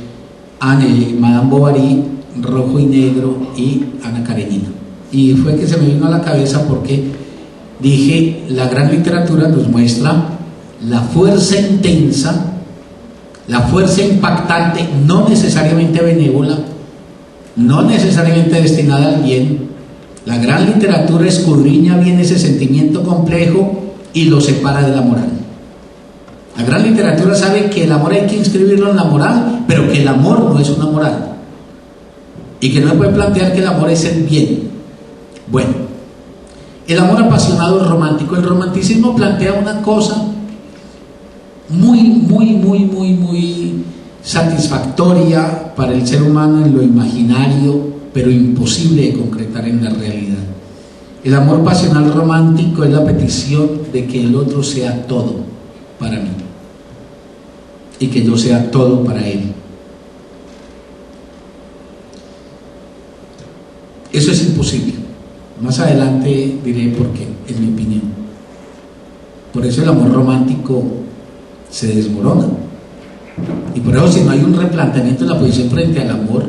Speaker 1: Madame Bovary, Rojo y Negro y Ana Karenina. Y fue que se me vino a la cabeza porque dije, la gran literatura nos muestra la fuerza intensa, la fuerza impactante, no necesariamente benévola, no necesariamente destinada al bien. La gran literatura escudriña bien ese sentimiento complejo y lo separa de la moral. La gran literatura sabe que el amor hay que inscribirlo en la moral, pero que el amor no es una moral y que no se puede plantear que el amor es el bien. Bueno, el amor apasionado es romántico. El romanticismo plantea una cosa muy satisfactoria para el ser humano en lo imaginario, pero imposible de concretar en la realidad. El amor pasional romántico es la petición de que el otro sea todo para mí y que yo sea todo para él. Eso es imposible. Más adelante diré por qué, en mi opinión. Por eso el amor romántico se desmorona. Y por eso, si no hay un replanteamiento de la posición frente al amor,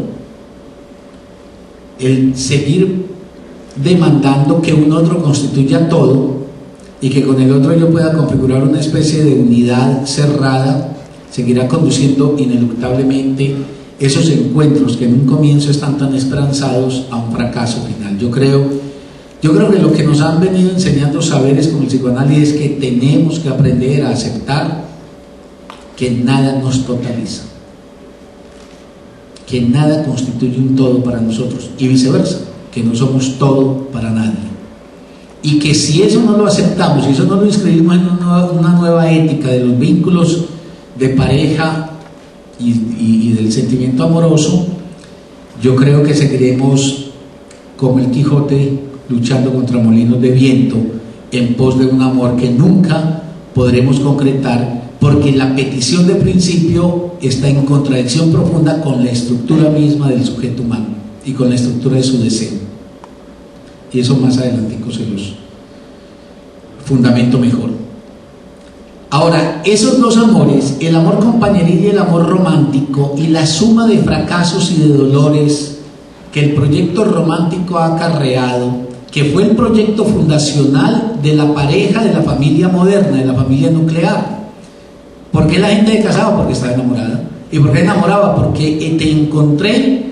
Speaker 1: el seguir demandando que un otro constituya todo y que con el otro yo pueda configurar una especie de unidad cerrada, seguirá conduciendo ineluctablemente esos encuentros que en un comienzo están tan esperanzados a un fracaso final. Yo creo que lo que nos han venido enseñando saberes como el psicoanálisis es que tenemos que aprender a aceptar que nada nos totaliza, que nada constituye un todo para nosotros y viceversa, que no somos todo para nadie, y que si eso no lo aceptamos, si eso no lo inscribimos en una nueva ética de los vínculos de pareja y del sentimiento amoroso, yo creo que seguiremos como el Quijote luchando contra molinos de viento en pos de un amor que nunca podremos concretar, porque la petición de principio está en contradicción profunda con la estructura misma del sujeto humano y con la estructura de su deseo. Y eso más adelantico se los fundamento mejor. Ahora, esos dos amores, el amor compañeril y el amor romántico, y la suma de fracasos y de dolores que el proyecto romántico ha acarreado, que fue el proyecto fundacional de la pareja, de la familia moderna, de la familia nuclear. ¿Por qué la gente se casaba? Porque estaba enamorada. ¿Y por qué enamoraba? Porque te encontré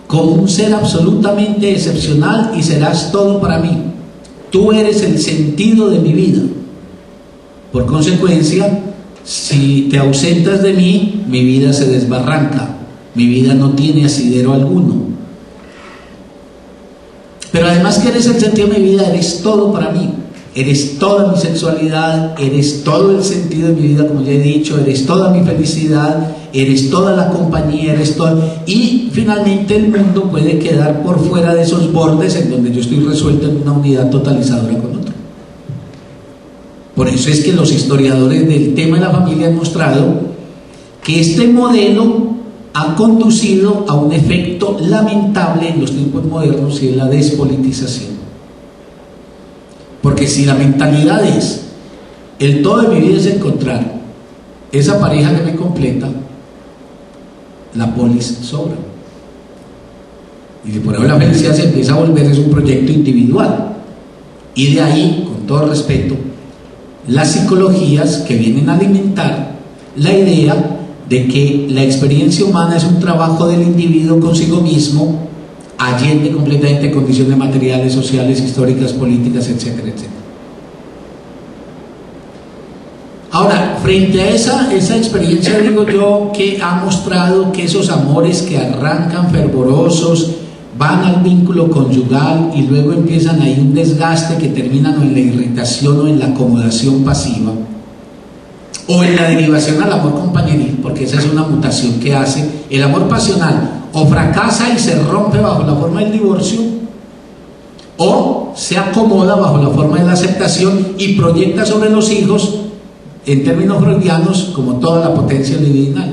Speaker 1: como un ser absolutamente excepcional y serás todo para mí. tú eres el sentido de mi vida. Por consecuencia, si te ausentas de mí, mi vida se desbarranca, mi vida no tiene asidero alguno. Pero además que eres el sentido de mi vida, eres todo para mí. Eres toda mi sexualidad, eres todo el sentido de mi vida, como ya he dicho, eres toda mi felicidad, eres toda la compañía, eres todo. Y finalmente el mundo puede quedar por fuera de esos bordes en donde yo estoy resuelto en una unidad totalizadora con otro. Por eso es que los historiadores del tema de la familia han mostrado que este modelo ha conducido a un efecto lamentable en los tiempos modernos y es la despolitización. Porque si la mentalidad es, el todo de mi vida es encontrar esa pareja que me completa, la polis sobra. Y por eso la felicidad se empieza a volver es un proyecto individual. Y de ahí, con todo respeto, las psicologías que vienen a alimentar la idea de que la experiencia humana es un trabajo del individuo consigo mismo, allende completamente condiciones materiales, sociales, históricas, políticas, etcétera, etcétera. Ahora, frente a esa experiencia, digo yo, que ha mostrado que esos amores que arrancan fervorosos, van al vínculo conyugal y luego empiezan ahí un desgaste que terminan o en la irritación o en la acomodación pasiva, o en la derivación al amor compañeril, porque esa es una mutación que hace el amor pasional. O fracasa y se rompe bajo la forma del divorcio, o se acomoda bajo la forma de la aceptación y proyecta sobre los hijos, en términos freudianos, como toda la potencia libidinal.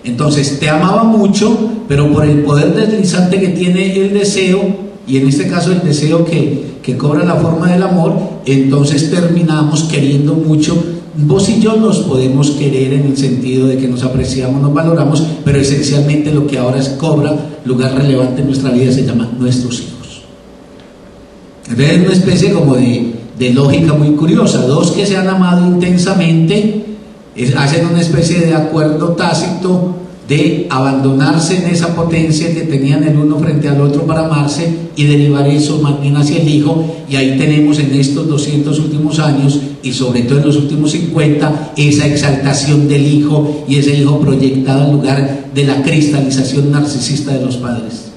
Speaker 1: Entonces, te amaba mucho, pero por el poder deslizante que tiene el deseo, y en este caso el deseo que cobra la forma del amor, entonces terminamos queriendo mucho. Vos y yo nos podemos querer en el sentido de que nos apreciamos, nos valoramos, pero esencialmente lo que ahora cobra lugar relevante en nuestra vida se llama nuestros hijos. Entonces es una especie como de lógica muy curiosa. Dos que se han amado intensamente hacen una especie de acuerdo tácito de abandonarse en esa potencia que tenían el uno frente al otro para amarse y derivar eso más bien hacia el hijo. Y ahí tenemos en estos 200 últimos años y sobre todo en los últimos 50 esa exaltación del hijo, y ese hijo proyectado en lugar de la cristalización narcisista de los padres.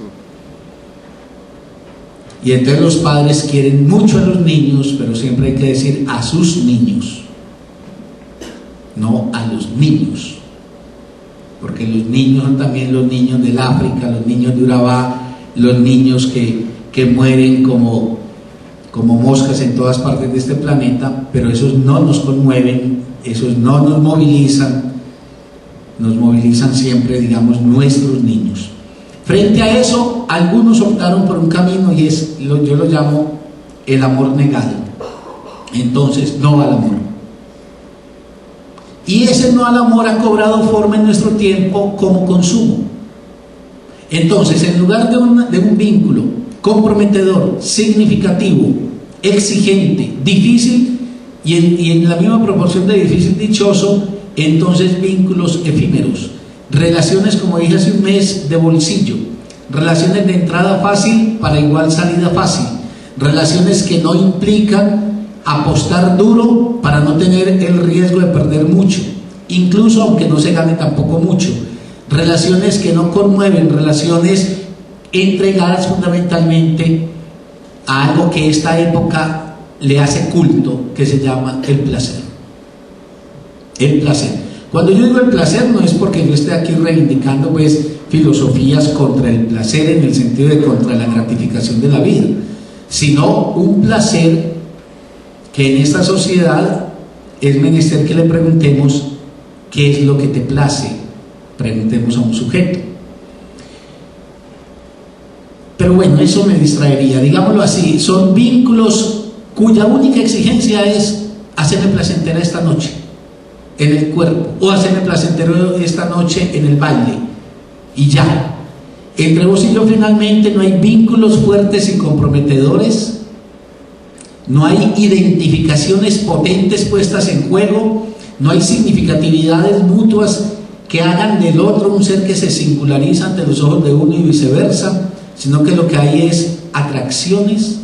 Speaker 1: Y entonces los padres quieren mucho a los niños, pero siempre hay que decir a sus niños, no a los niños, porque los niños son también los niños del África, los niños de Urabá, los niños que mueren como moscas en todas partes de este planeta, pero esos no nos conmueven, esos no nos movilizan siempre, digamos, nuestros niños. Frente a eso, algunos optaron por un camino y yo lo llamo el amor negado. Entonces, no al amor. Y ese no al amor ha cobrado forma en nuestro tiempo como consumo. Entonces, en lugar de un vínculo comprometedor, significativo, exigente, difícil y en la misma proporción de difícil dichoso, entonces vínculos efímeros, relaciones, como dije hace un mes, de bolsillo, relaciones de entrada fácil para igual salida fácil, relaciones que no implican apostar duro para no tener el riesgo de perder mucho, incluso aunque no se gane tampoco mucho, relaciones que no conmueven, relaciones entregadas fundamentalmente a algo que esta época le hace culto, que se llama el placer. El placer. Cuando yo digo el placer, no es porque yo esté aquí reivindicando pues filosofías contra el placer en el sentido de contra la gratificación de la vida, sino un placer que en esta sociedad es menester que le preguntemos qué es lo que te place. Preguntemos a un sujeto. Pero bueno, eso me distraería, digámoslo así. Son vínculos cuya única exigencia es hacerme placentera esta noche en el cuerpo, o hacerme placentero esta noche en el baile, y ya. Entre vos y yo finalmente no hay vínculos fuertes y comprometedores, no hay identificaciones potentes puestas en juego, no hay significatividades mutuas que hagan del otro un ser que se singulariza ante los ojos de uno y viceversa, sino que lo que hay es atracciones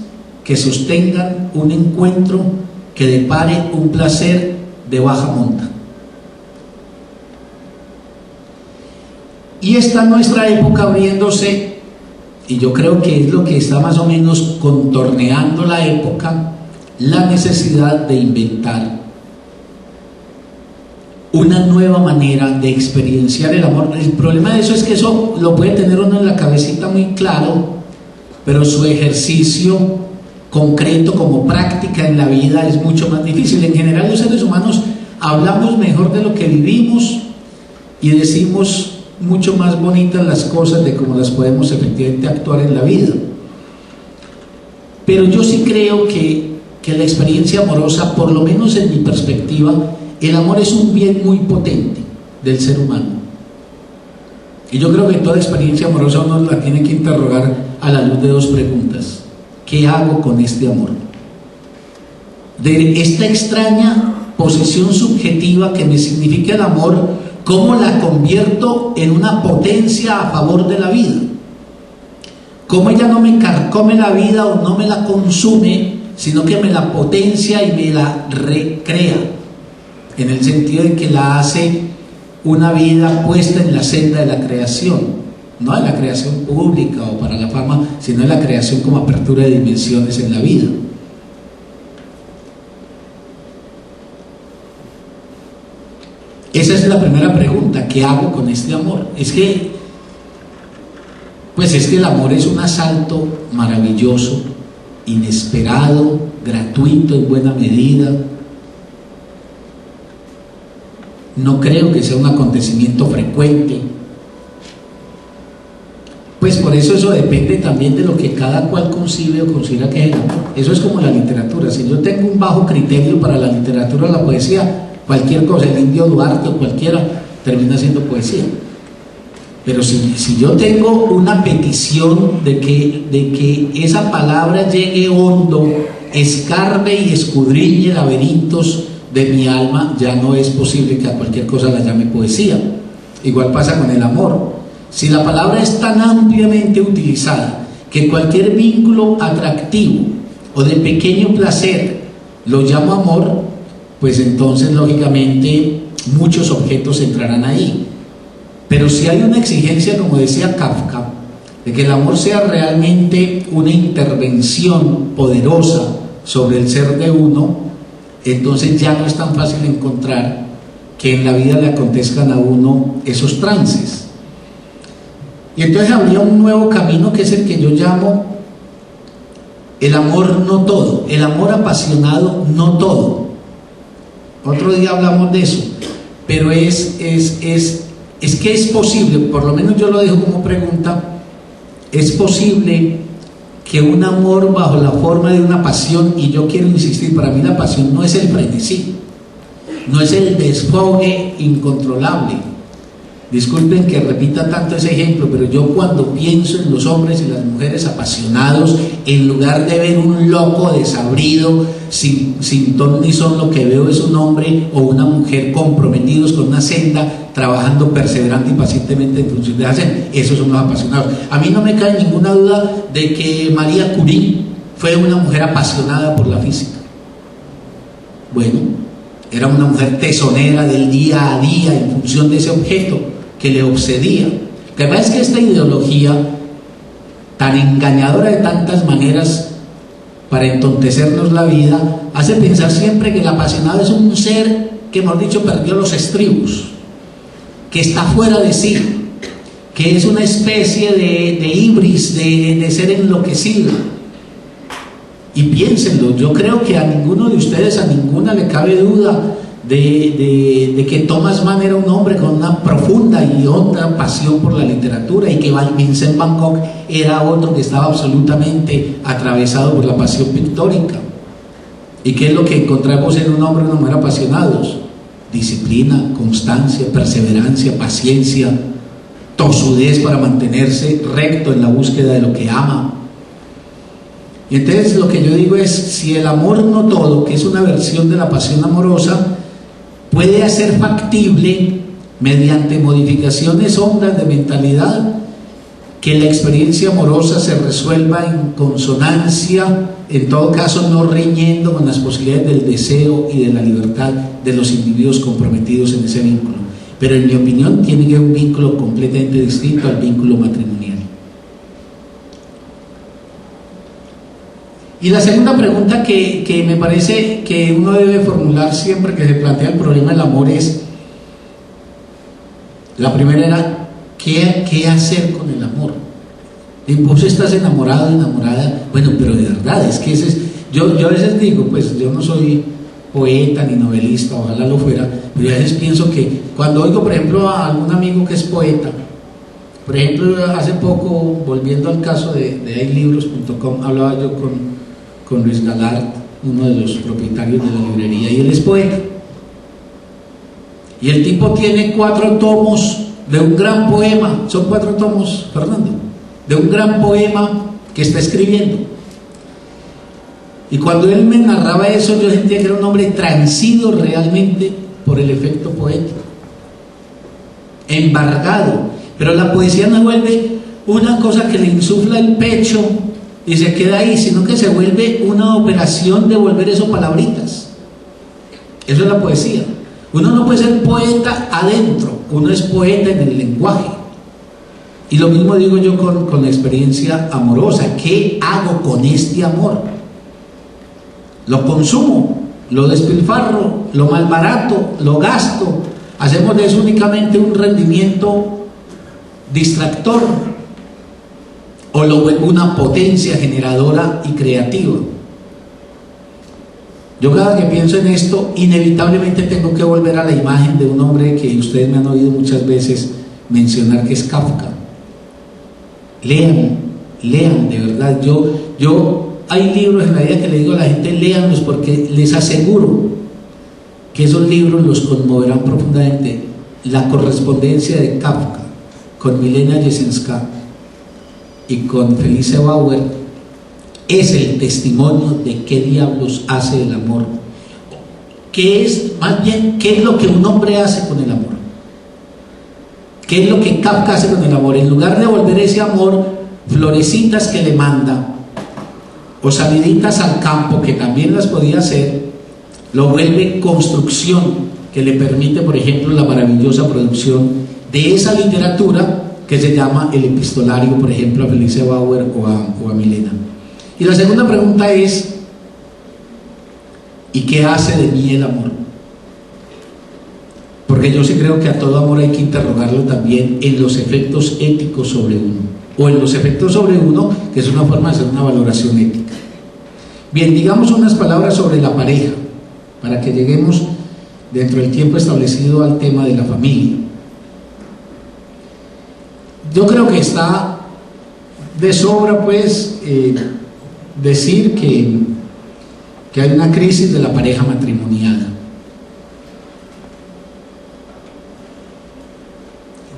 Speaker 1: que sostengan un encuentro que depare un placer de baja monta. Y está nuestra época abriéndose, y yo creo que es lo que está más o menos contorneando la época, la necesidad de inventar una nueva manera de experienciar el amor. El problema de eso es que eso lo puede tener uno en la cabecita muy claro, pero su ejercicio concreto como práctica en la vida es mucho más difícil. En general los seres humanos hablamos mejor de lo que vivimos y decimos mucho más bonitas las cosas de cómo las podemos efectivamente actuar en la vida. Pero yo sí creo que la experiencia amorosa, por lo menos en mi perspectiva, el amor es un bien muy potente del ser humano. Y yo creo que toda experiencia amorosa uno la tiene que interrogar a la luz de dos preguntas. ¿Qué hago con este amor? De esta extraña posición subjetiva que me significa el amor, ¿cómo la convierto en una potencia a favor de la vida? ¿Cómo ella no me carcome la vida o no me la consume, sino que me la potencia y me la recrea? En el sentido de que la hace una vida puesta en la senda de la creación, no de la creación pública o para la fama, sino de la creación como apertura de dimensiones en la vida. Esa es la primera pregunta. ¿Qué hago con este amor? Es que el amor es un asalto maravilloso, inesperado, gratuito en buena medida. No creo que sea un acontecimiento frecuente. Pues por eso depende también de lo que cada cual concibe o considera que es el amor. Eso es como la literatura. Si yo tengo un bajo criterio para la literatura o la poesía, cualquier cosa, el Indio Duarte o cualquiera, termina siendo poesía. Pero si yo tengo una petición de que esa palabra llegue hondo, escarbe y escudriñe laberintos de mi alma, ya no es posible que a cualquier cosa la llame poesía. Igual pasa con el amor. Si la palabra es tan ampliamente utilizada que cualquier vínculo atractivo o de pequeño placer lo llamo amor, pues entonces lógicamente muchos objetos entrarán ahí. Pero si hay una exigencia, como decía Kafka, de que el amor sea realmente una intervención poderosa sobre el ser de uno, entonces ya no es tan fácil encontrar que en la vida le acontezcan a uno esos trances. Y entonces habría un nuevo camino que es el que yo llamo el amor no todo, el amor apasionado no todo. Otro día hablamos de eso, pero es que es posible, por lo menos yo lo dejo como pregunta, es posible que un amor bajo la forma de una pasión, y yo quiero insistir, para mí la pasión no es el frenesí, no es el desfogue incontrolable. Disculpen que repita tanto ese ejemplo, pero yo cuando pienso en los hombres y las mujeres apasionados, en lugar de ver un loco desabrido, sin ton ni son, lo que veo es un hombre o una mujer comprometidos con una senda, trabajando perseverante y pacientemente en función de esa senda. Esos son los apasionados. A mí no me cae ninguna duda de que María Curie fue una mujer apasionada por la física. Bueno, era una mujer tesonera del día a día en función de ese objeto que le obsedía. Lo que pasa es que esta ideología tan engañadora de tantas maneras para entontecernos la vida hace pensar siempre que el apasionado es un ser que, mejor dicho, perdió los estribos, que está fuera de sí, que es una especie de ibris, de ser enloquecido. Y piénsenlo, yo creo que a ninguno de ustedes, a ninguna le cabe duda de que Thomas Mann era un hombre con una profunda y honda pasión por la literatura, y que Vincent Van Gogh era otro que estaba absolutamente atravesado por la pasión pictórica. ¿Y qué es lo que encontramos en un hombre y una mujer apasionados? Disciplina, constancia, perseverancia, paciencia, tosudez para mantenerse recto en la búsqueda de lo que ama. Y entonces lo que yo digo es, si el amor no todo, que es una versión de la pasión amorosa, puede hacer factible mediante modificaciones hondas de mentalidad que la experiencia amorosa se resuelva en consonancia, en todo caso no riñendo con las posibilidades del deseo y de la libertad de los individuos comprometidos en ese vínculo. Pero en mi opinión tiene que haber un vínculo completamente distinto al vínculo matrimonial. Y la segunda pregunta que me parece que uno debe formular siempre que se plantea el problema del amor es, la primera era, ¿qué hacer con el amor? Y vos estás enamorado, enamorada, bueno, pero de verdad, es que ese es, yo a veces digo, pues yo no soy poeta ni novelista, ojalá lo fuera, pero a veces pienso que cuando oigo, por ejemplo, a algún amigo que es poeta, por ejemplo, hace poco, volviendo al caso de haylibros.com, hablaba yo con Luis Galard, uno de los propietarios de la librería, y él es poeta. Y el tipo tiene 4 tomos de un gran poema, son 4 tomos, Fernando, de un gran poema que está escribiendo. Y cuando él me narraba eso, yo sentía que era un hombre transido realmente por el efecto poético, embargado. Pero la poesía no vuelve una cosa que le insufla el pecho y se queda ahí, sino que se vuelve una operación de volver eso palabritas. Eso es la poesía. Uno no puede ser poeta adentro, uno es poeta en el lenguaje. Y lo mismo digo yo con la experiencia amorosa. ¿Qué hago con este amor? Lo consumo, lo despilfarro, lo malbarato, lo gasto, hacemos de eso únicamente un rendimiento distractor, o lo vuelvo una potencia generadora y creativa. Yo cada que pienso en esto, inevitablemente tengo que volver a la imagen de un hombre que ustedes me han oído muchas veces mencionar, que es Kafka. Lean, de verdad. Hay libros en la vida que le digo a la gente, léanlos, porque les aseguro que esos libros los conmoverán profundamente. La correspondencia de Kafka con Milena Jesenská y con Felice Bauer es el testimonio de qué diablos hace el amor. ¿Qué es, más bien, qué es lo que un hombre hace con el amor? ¿Qué es lo que Kafka hace con el amor? En lugar de volver ese amor florecitas que le manda, o saliditas al campo, que también las podía hacer, lo vuelve construcción que le permite, por ejemplo, la maravillosa producción de esa literatura que se llama el epistolario, por ejemplo, a Felice Bauer o a Milena. Y la segunda pregunta es, ¿y qué hace de mí el amor? Porque yo sí creo que a todo amor hay que interrogarlo también en los efectos éticos sobre uno, o en los efectos sobre uno, que es una forma de hacer una valoración ética. Bien, digamos unas palabras sobre la pareja, para que lleguemos dentro del tiempo establecido al tema de la familia. Yo creo que está de sobra, pues, decir que hay una crisis de la pareja matrimonial.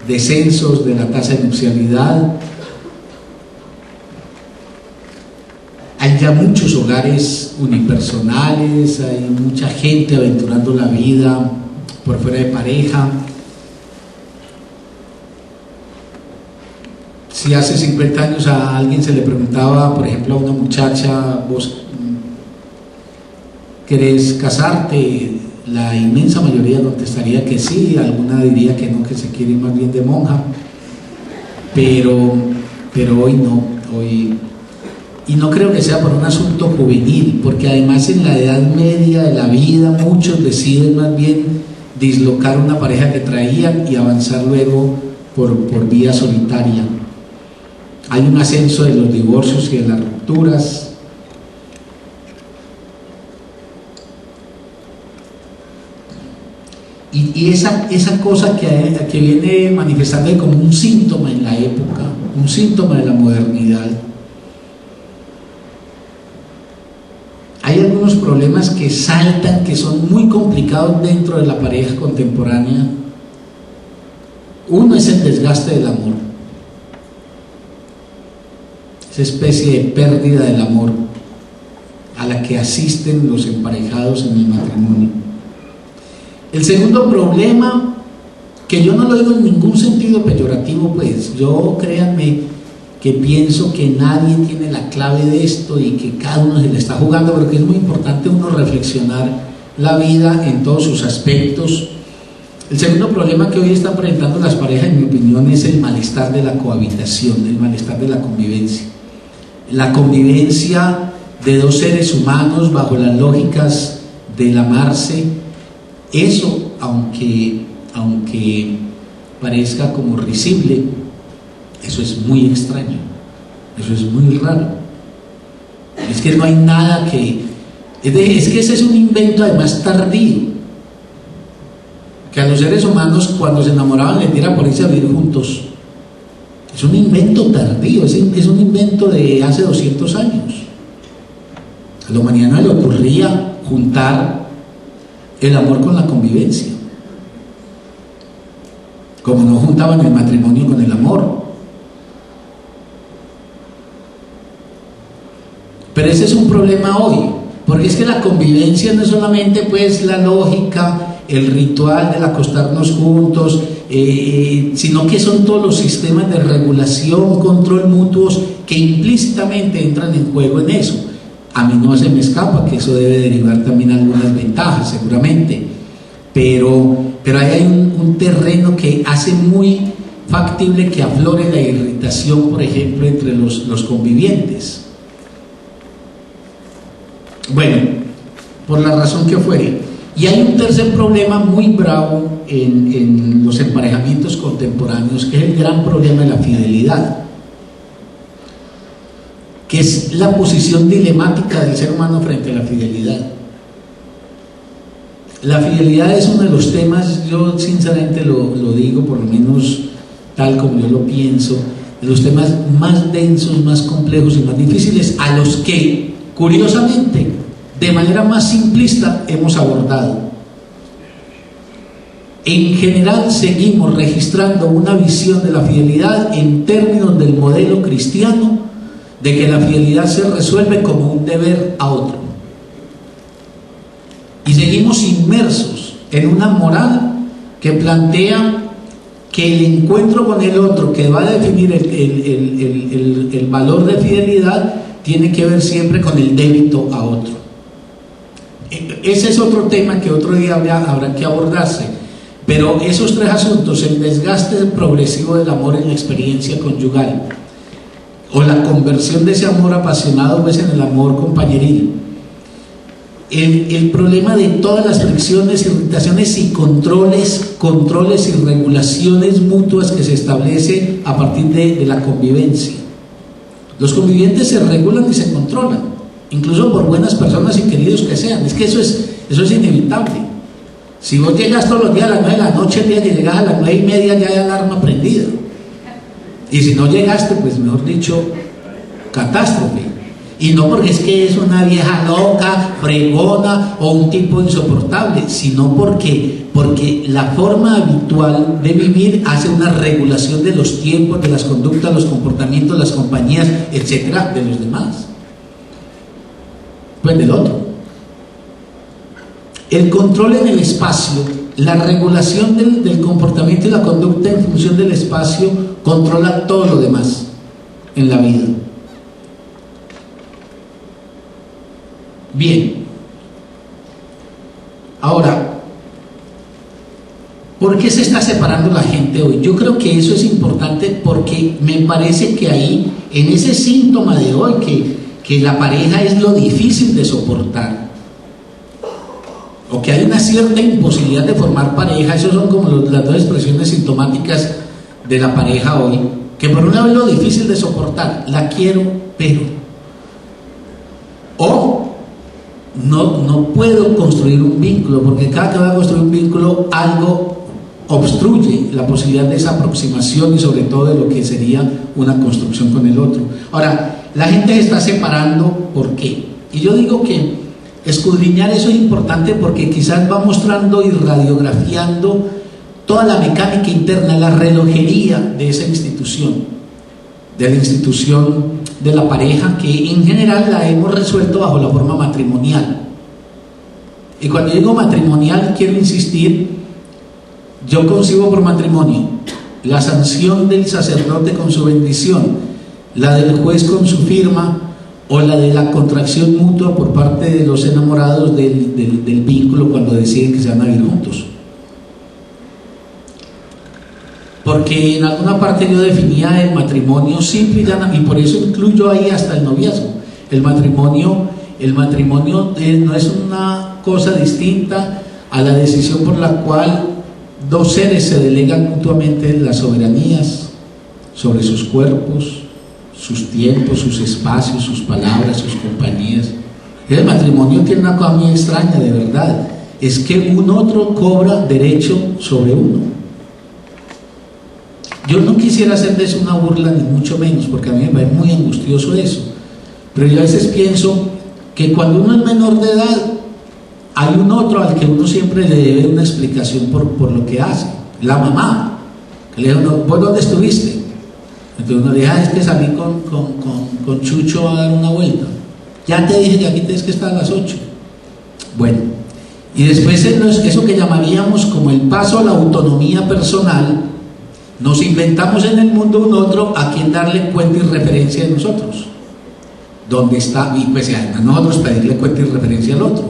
Speaker 1: Descensos de la tasa de nupcialidad. Hay ya muchos hogares unipersonales, hay mucha gente aventurando la vida por fuera de pareja. Si hace 50 años a alguien se le preguntaba, por ejemplo, a una muchacha, ¿vos querés casarte? La inmensa mayoría contestaría que sí, alguna diría que no, que se quiere ir más bien de monja, pero hoy no, y no creo que sea por un asunto juvenil, porque además en la edad media de la vida muchos deciden más bien dislocar una pareja que traían y avanzar luego por vía solitaria. Hay un ascenso de los divorcios y de las rupturas. Y esa cosa que viene manifestando como un síntoma en la época, un síntoma de la modernidad. Hay algunos problemas que saltan, que son muy complicados dentro de la pareja contemporánea. Uno es el desgaste del amor, esa especie de pérdida del amor a la que asisten los emparejados en el matrimonio. El segundo problema, que yo no lo digo en ningún sentido peyorativo, pues yo, créanme, que pienso que nadie tiene la clave de esto y que cada uno se le está jugando, pero que es muy importante uno reflexionar la vida en todos sus aspectos. El segundo problema que hoy están presentando las parejas, en mi opinión, es el malestar de la cohabitación, el malestar de la convivencia. La convivencia de dos seres humanos bajo las lógicas del amarse, eso, aunque parezca como risible, eso es muy extraño, eso es muy raro. Es que no hay nada que... Es que ese es un invento además tardío, que a los seres humanos cuando se enamoraban les diera por irse a vivir juntos. Es un invento tardío, es un invento de hace 200 años. A la humanidad no le ocurría juntar el amor con la convivencia, como no juntaban el matrimonio con el amor. Pero ese es un problema hoy, porque es que la convivencia no es solamente pues la lógica, el ritual del acostarnos juntos, sino que son todos los sistemas de regulación, control mutuos que implícitamente entran en juego en eso. A mí no se me escapa que eso debe derivar también algunas ventajas, seguramente, pero ahí hay un terreno que hace muy factible que aflore la irritación, por ejemplo, entre los convivientes. Bueno, por la razón que fuere. Y hay un tercer problema muy bravo en los emparejamientos contemporáneos, que es el gran problema de la fidelidad, que es la posición dilemática del ser humano frente a la fidelidad. La fidelidad es uno de los temas, yo sinceramente lo digo, por lo menos tal como yo lo pienso, de los temas más densos, más complejos y más difíciles, a los que, curiosamente, de manera más simplista hemos abordado. En general seguimos registrando una visión de la fidelidad en términos del modelo cristiano, de que la fidelidad se resuelve como un deber a otro. Y seguimos inmersos en una moral que plantea que el encuentro con el otro, que va a definir el valor de fidelidad, tiene que ver siempre con el débito a otro. Ese es otro tema que otro día habrá que abordarse, pero esos tres asuntos, el desgaste progresivo del amor en la experiencia conyugal, o la conversión de ese amor apasionado pues en el amor compañeril, el problema de todas las fricciones, irritaciones y controles y regulaciones mutuas que se establece a partir de la convivencia. Los convivientes se regulan y se controlan, incluso por buenas personas y queridos que sean. Es que eso es inevitable. Si vos llegas todos los días a las 9 de la noche, el día que llegas a las 9:30 ya hay alarma prendida. Y si no llegaste, pues mejor dicho, catástrofe. Y no porque es que es una vieja loca, fregona o un tipo insoportable, sino porque la forma habitual de vivir hace una regulación de los tiempos, de las conductas, los comportamientos, las compañías, etcétera, de los demás. Pues del otro. El control en el espacio, la regulación del comportamiento y la conducta en función del espacio controla todo lo demás en la vida. Bien, ahora, ¿por qué se está separando la gente hoy? Yo creo que eso es importante porque me parece que ahí, en ese síntoma de hoy, que la pareja es lo difícil de soportar, o que hay una cierta imposibilidad de formar pareja, esas son como las dos expresiones sintomáticas de la pareja hoy, que por una vez lo difícil de soportar, la quiero, pero, o no puedo construir un vínculo, porque cada que voy a construir un vínculo algo obstruye la posibilidad de esa aproximación y sobre todo de lo que sería una construcción con el otro. Ahora, la gente se está separando, ¿por qué? Y yo digo que escudriñar eso es importante porque quizás va mostrando y radiografiando toda la mecánica interna, la relojería de esa institución, de la institución de la pareja, que en general la hemos resuelto bajo la forma matrimonial. Y cuando digo matrimonial, quiero insistir, yo concibo por matrimonio la sanción del sacerdote con su bendición la del juez con su firma o la de la contracción mutua por parte de los enamorados del vínculo cuando deciden que se van a vivir juntos. Porque en alguna parte yo definía el matrimonio simple y llano, y por eso incluyo ahí hasta el noviazgo. El matrimonio no es una cosa distinta a la decisión por la cual dos seres se delegan mutuamente las soberanías sobre sus cuerpos, sus tiempos, sus espacios, sus palabras, sus compañías. El matrimonio tiene una cosa muy extraña, de verdad, es que un otro cobra derecho sobre uno. Yo no quisiera hacer de eso una burla, ni mucho menos, porque a mí me parece muy angustioso eso, pero yo a veces pienso que cuando uno es menor de edad hay un otro al que uno siempre le debe una explicación por lo que hace. La mamá, que le dijo, ¿vos dónde estuviste? Entonces uno le dice, es que salí con Chucho a dar una vuelta. Ya te dije que aquí tienes que estar a las 8. Bueno, y después eso que llamaríamos como el paso a la autonomía personal, nos inventamos en el mundo un otro a quien darle cuenta y referencia de nosotros. ¿Dónde está? Y pues a nosotros pedirle cuenta y referencia al otro.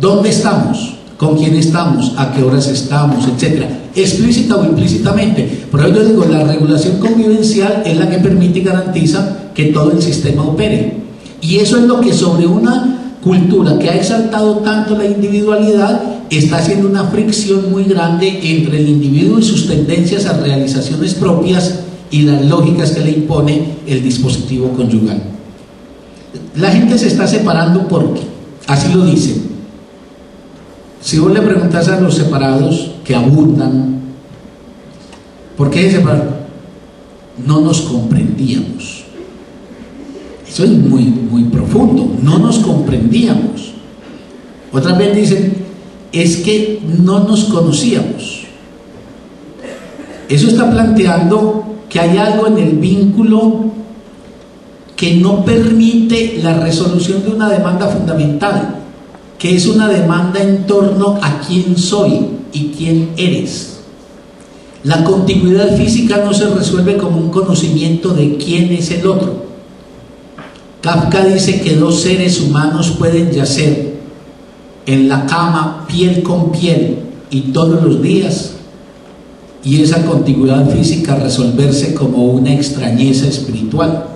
Speaker 1: ¿Dónde estamos? ¿Con quién estamos? ¿A qué horas estamos? Etcétera. Explícita o implícitamente. Por eso yo digo, la regulación convivencial es la que permite y garantiza que todo el sistema opere. Y eso es lo que sobre una cultura que ha exaltado tanto la individualidad está haciendo una fricción muy grande entre el individuo y sus tendencias a realizaciones propias y las lógicas que le impone el dispositivo conyugal. La gente se está separando porque, así lo dicen. Si vos le preguntas a los separados, que abundan, ¿por qué se separaron? No nos comprendíamos. Eso es muy, muy profundo. No nos comprendíamos. Otras veces dicen, es que no nos conocíamos. Eso está planteando que hay algo en el vínculo que no permite la resolución de una demanda fundamental, que es una demanda en torno a quién soy y quién eres. La contiguidad física no se resuelve como un conocimiento de quién es el otro. Kafka dice que dos seres humanos pueden yacer en la cama piel con piel y todos los días, y esa contiguidad física resolverse como una extrañeza espiritual.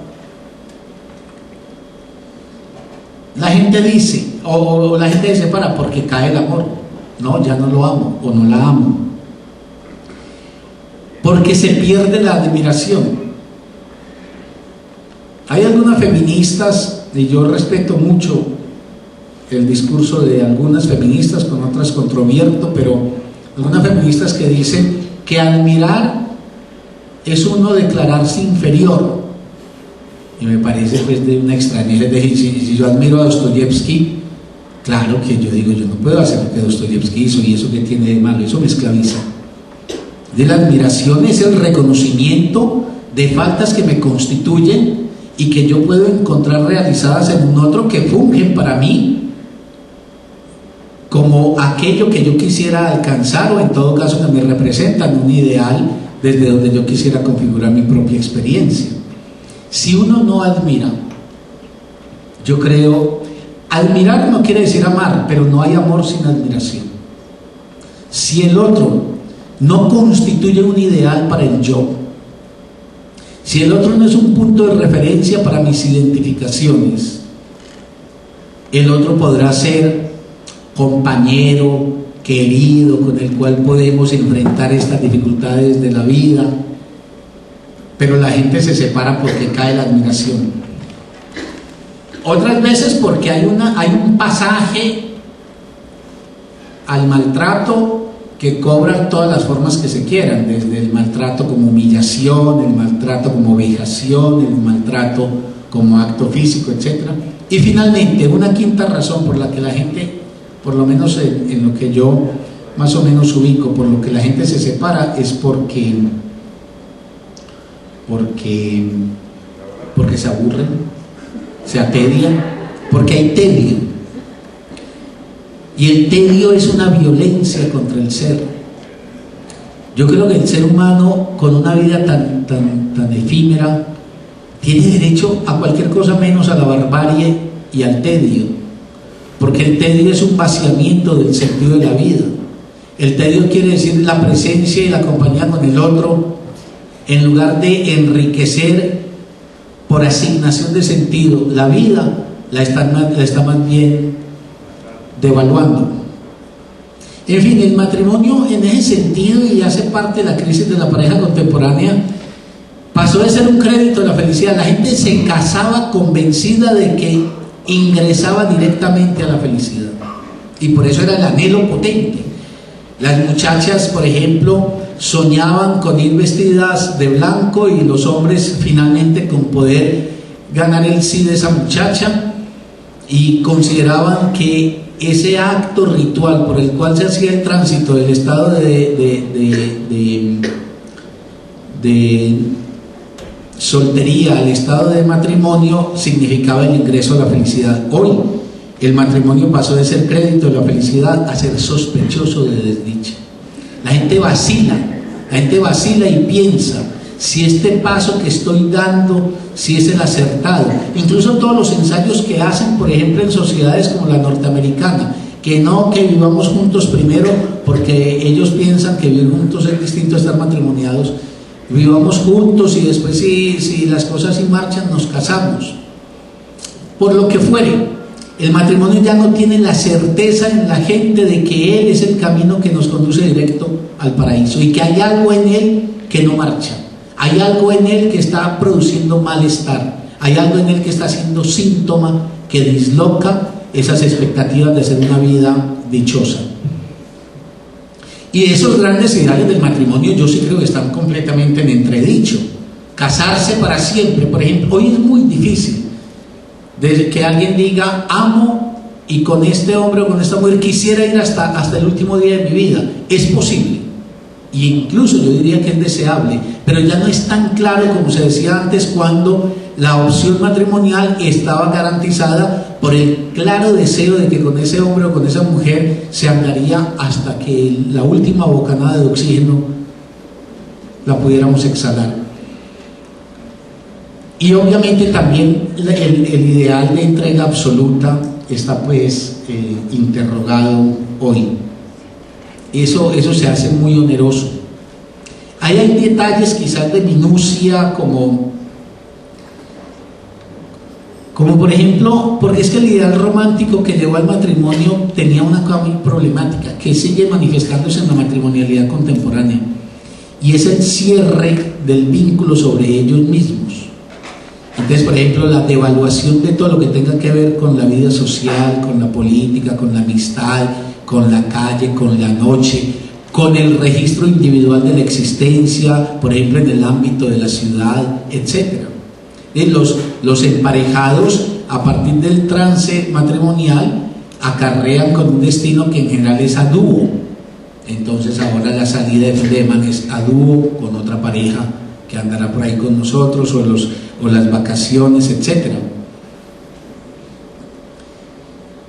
Speaker 1: La gente dice, o la gente se separa porque cae el amor. No, ya no lo amo o no la amo. Porque se pierde la admiración. Hay algunas feministas, y yo respeto mucho el discurso de algunas feministas, con otras controvierto, pero algunas feministas que dicen que admirar es uno declararse inferior. Y me parece pues de una extrañeza. Si yo admiro a Dostoyevsky, claro que yo digo, yo no puedo hacer lo que Dostoyevsky hizo, y eso que tiene de malo, eso me esclaviza. De la admiración es el reconocimiento de faltas que me constituyen y que yo puedo encontrar realizadas en un otro, que fungen para mí como aquello que yo quisiera alcanzar, o en todo caso que me representan un ideal desde donde yo quisiera configurar mi propia experiencia. Si uno no admira, yo creo, admirar no quiere decir amar, pero no hay amor sin admiración. Si el otro no constituye un ideal para el yo, si el otro no es un punto de referencia para mis identificaciones, el otro podrá ser compañero, querido, con el cual podemos enfrentar estas dificultades de la vida, pero la gente se separa porque cae la admiración. Otras veces porque hay un pasaje al maltrato que cobra todas las formas que se quieran, desde el maltrato como humillación, el maltrato como vejación, el maltrato como acto físico, etc. Y finalmente, una quinta razón por la que la gente, por lo menos en lo que yo más o menos ubico, por lo que la gente se separa, es porque se aburren, se atedian, porque hay tedio. Y el tedio es una violencia contra el ser. Yo creo que el ser humano, con una vida tan efímera, tiene derecho a cualquier cosa menos a la barbarie y al tedio, porque el tedio es un vaciamiento del sentido de la vida. El tedio quiere decir la presencia y la compañía con el otro, en lugar de enriquecer por asignación de sentido la vida, la está más bien devaluando. En fin, el matrimonio en ese sentido, y hace parte de la crisis de la pareja contemporánea, pasó de ser un crédito de la felicidad. La gente se casaba convencida de que ingresaba directamente a la felicidad, y por eso era el anhelo potente. Las muchachas, por ejemplo, soñaban con ir vestidas de blanco, y los hombres finalmente con poder ganar el sí de esa muchacha, y consideraban que ese acto ritual por el cual se hacía el tránsito del estado de soltería al estado de matrimonio significaba el ingreso a la felicidad. Hoy el matrimonio pasó de ser crédito de la felicidad a ser sospechoso de desdicha. La gente vacila y piensa si este paso que estoy dando, si es el acertado. Incluso todos los ensayos que hacen, por ejemplo, en sociedades como la norteamericana, que vivamos juntos primero, porque ellos piensan que vivir juntos es distinto a estar matrimoniados. Vivamos juntos y después, si las cosas sí marchan, nos casamos. Por lo que fuere, el matrimonio ya no tiene la certeza en la gente de que él es el camino que nos conduce directo al paraíso, y que hay algo en él que no marcha. Hay algo en él que está produciendo malestar, hay algo en él que está siendo síntoma que disloca esas expectativas de ser una vida dichosa. Y esos grandes ideales del matrimonio yo sí creo que están completamente en entredicho. Casarse para siempre, por ejemplo, hoy es muy difícil de que alguien diga amo y con este hombre o con esta mujer quisiera ir hasta el último día de mi vida. Es posible, e incluso yo diría que es deseable, pero ya no es tan claro como se decía antes, cuando la opción matrimonial estaba garantizada por el claro deseo de que con ese hombre o con esa mujer se andaría hasta que la última bocanada de oxígeno la pudiéramos exhalar. Y obviamente también el ideal de entrega absoluta está pues interrogado hoy. Eso se hace muy oneroso. Ahí hay detalles quizás de minucia, como por ejemplo, porque es que el ideal romántico que llevó al matrimonio tenía una cosa muy problemática que sigue manifestándose en la matrimonialidad contemporánea, y es el cierre del vínculo sobre ellos mismos. Entonces, por ejemplo, la devaluación de todo lo que tenga que ver con la vida social, con la política, con la amistad, con la calle, con la noche, con el registro individual de la existencia, por ejemplo, en el ámbito de la ciudad, etc. Los emparejados, a partir del trance matrimonial, acarrean con un destino que en general es a dúo. Entonces ahora la salida de Freeman es a dúo con otra pareja que andará por ahí con nosotros, o las vacaciones, etc.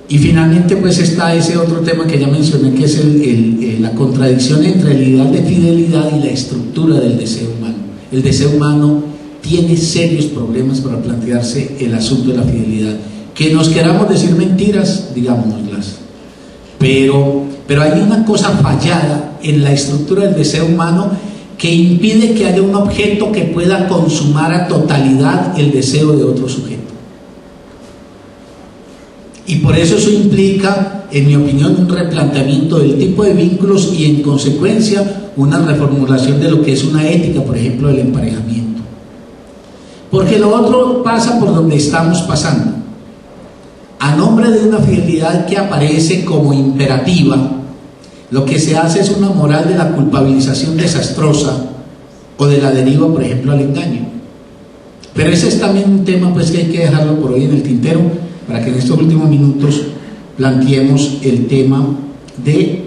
Speaker 1: Y finalmente pues está ese otro tema que ya mencioné, que es la contradicción entre el ideal de fidelidad y la estructura del deseo humano. El deseo humano tiene serios problemas para plantearse el asunto de la fidelidad. Que nos queramos decir mentiras, digámoslas, pero hay una cosa fallada en la estructura del deseo humano que impide que haya un objeto que pueda consumar a totalidad el deseo de otro sujeto. Y por eso implica, en mi opinión, un replanteamiento del tipo de vínculos y, en consecuencia, una reformulación de lo que es una ética, por ejemplo, del emparejamiento. Porque lo otro pasa por donde estamos pasando. A nombre de una fidelidad que aparece como imperativa, lo que se hace es una moral de la culpabilización desastrosa o de la deriva, por ejemplo, al engaño. Pero ese es también un tema pues que hay que dejarlo por hoy en el tintero, para que en estos últimos minutos planteemos el tema de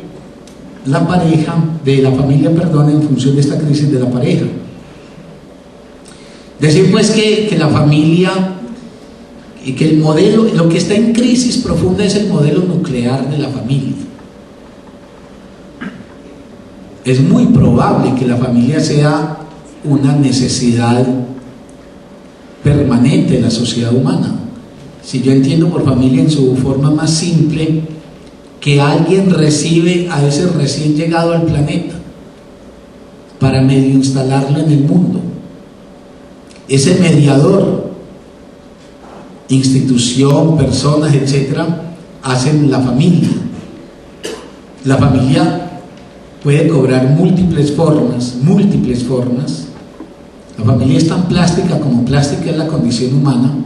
Speaker 1: la pareja, de la familia, en función de esta crisis de la pareja. Decir pues que la familia, y que el modelo, lo que está en crisis profunda es el modelo nuclear de la familia. Es muy probable que la familia sea una necesidad permanente de la sociedad humana. Si yo entiendo por familia en su forma más simple, que alguien recibe a ese recién llegado al planeta para medio instalarlo en el mundo. Ese mediador, institución, personas, etcétera, hacen la familia. La familia puede cobrar múltiples formas. La familia es tan plástica como plástica es la condición humana.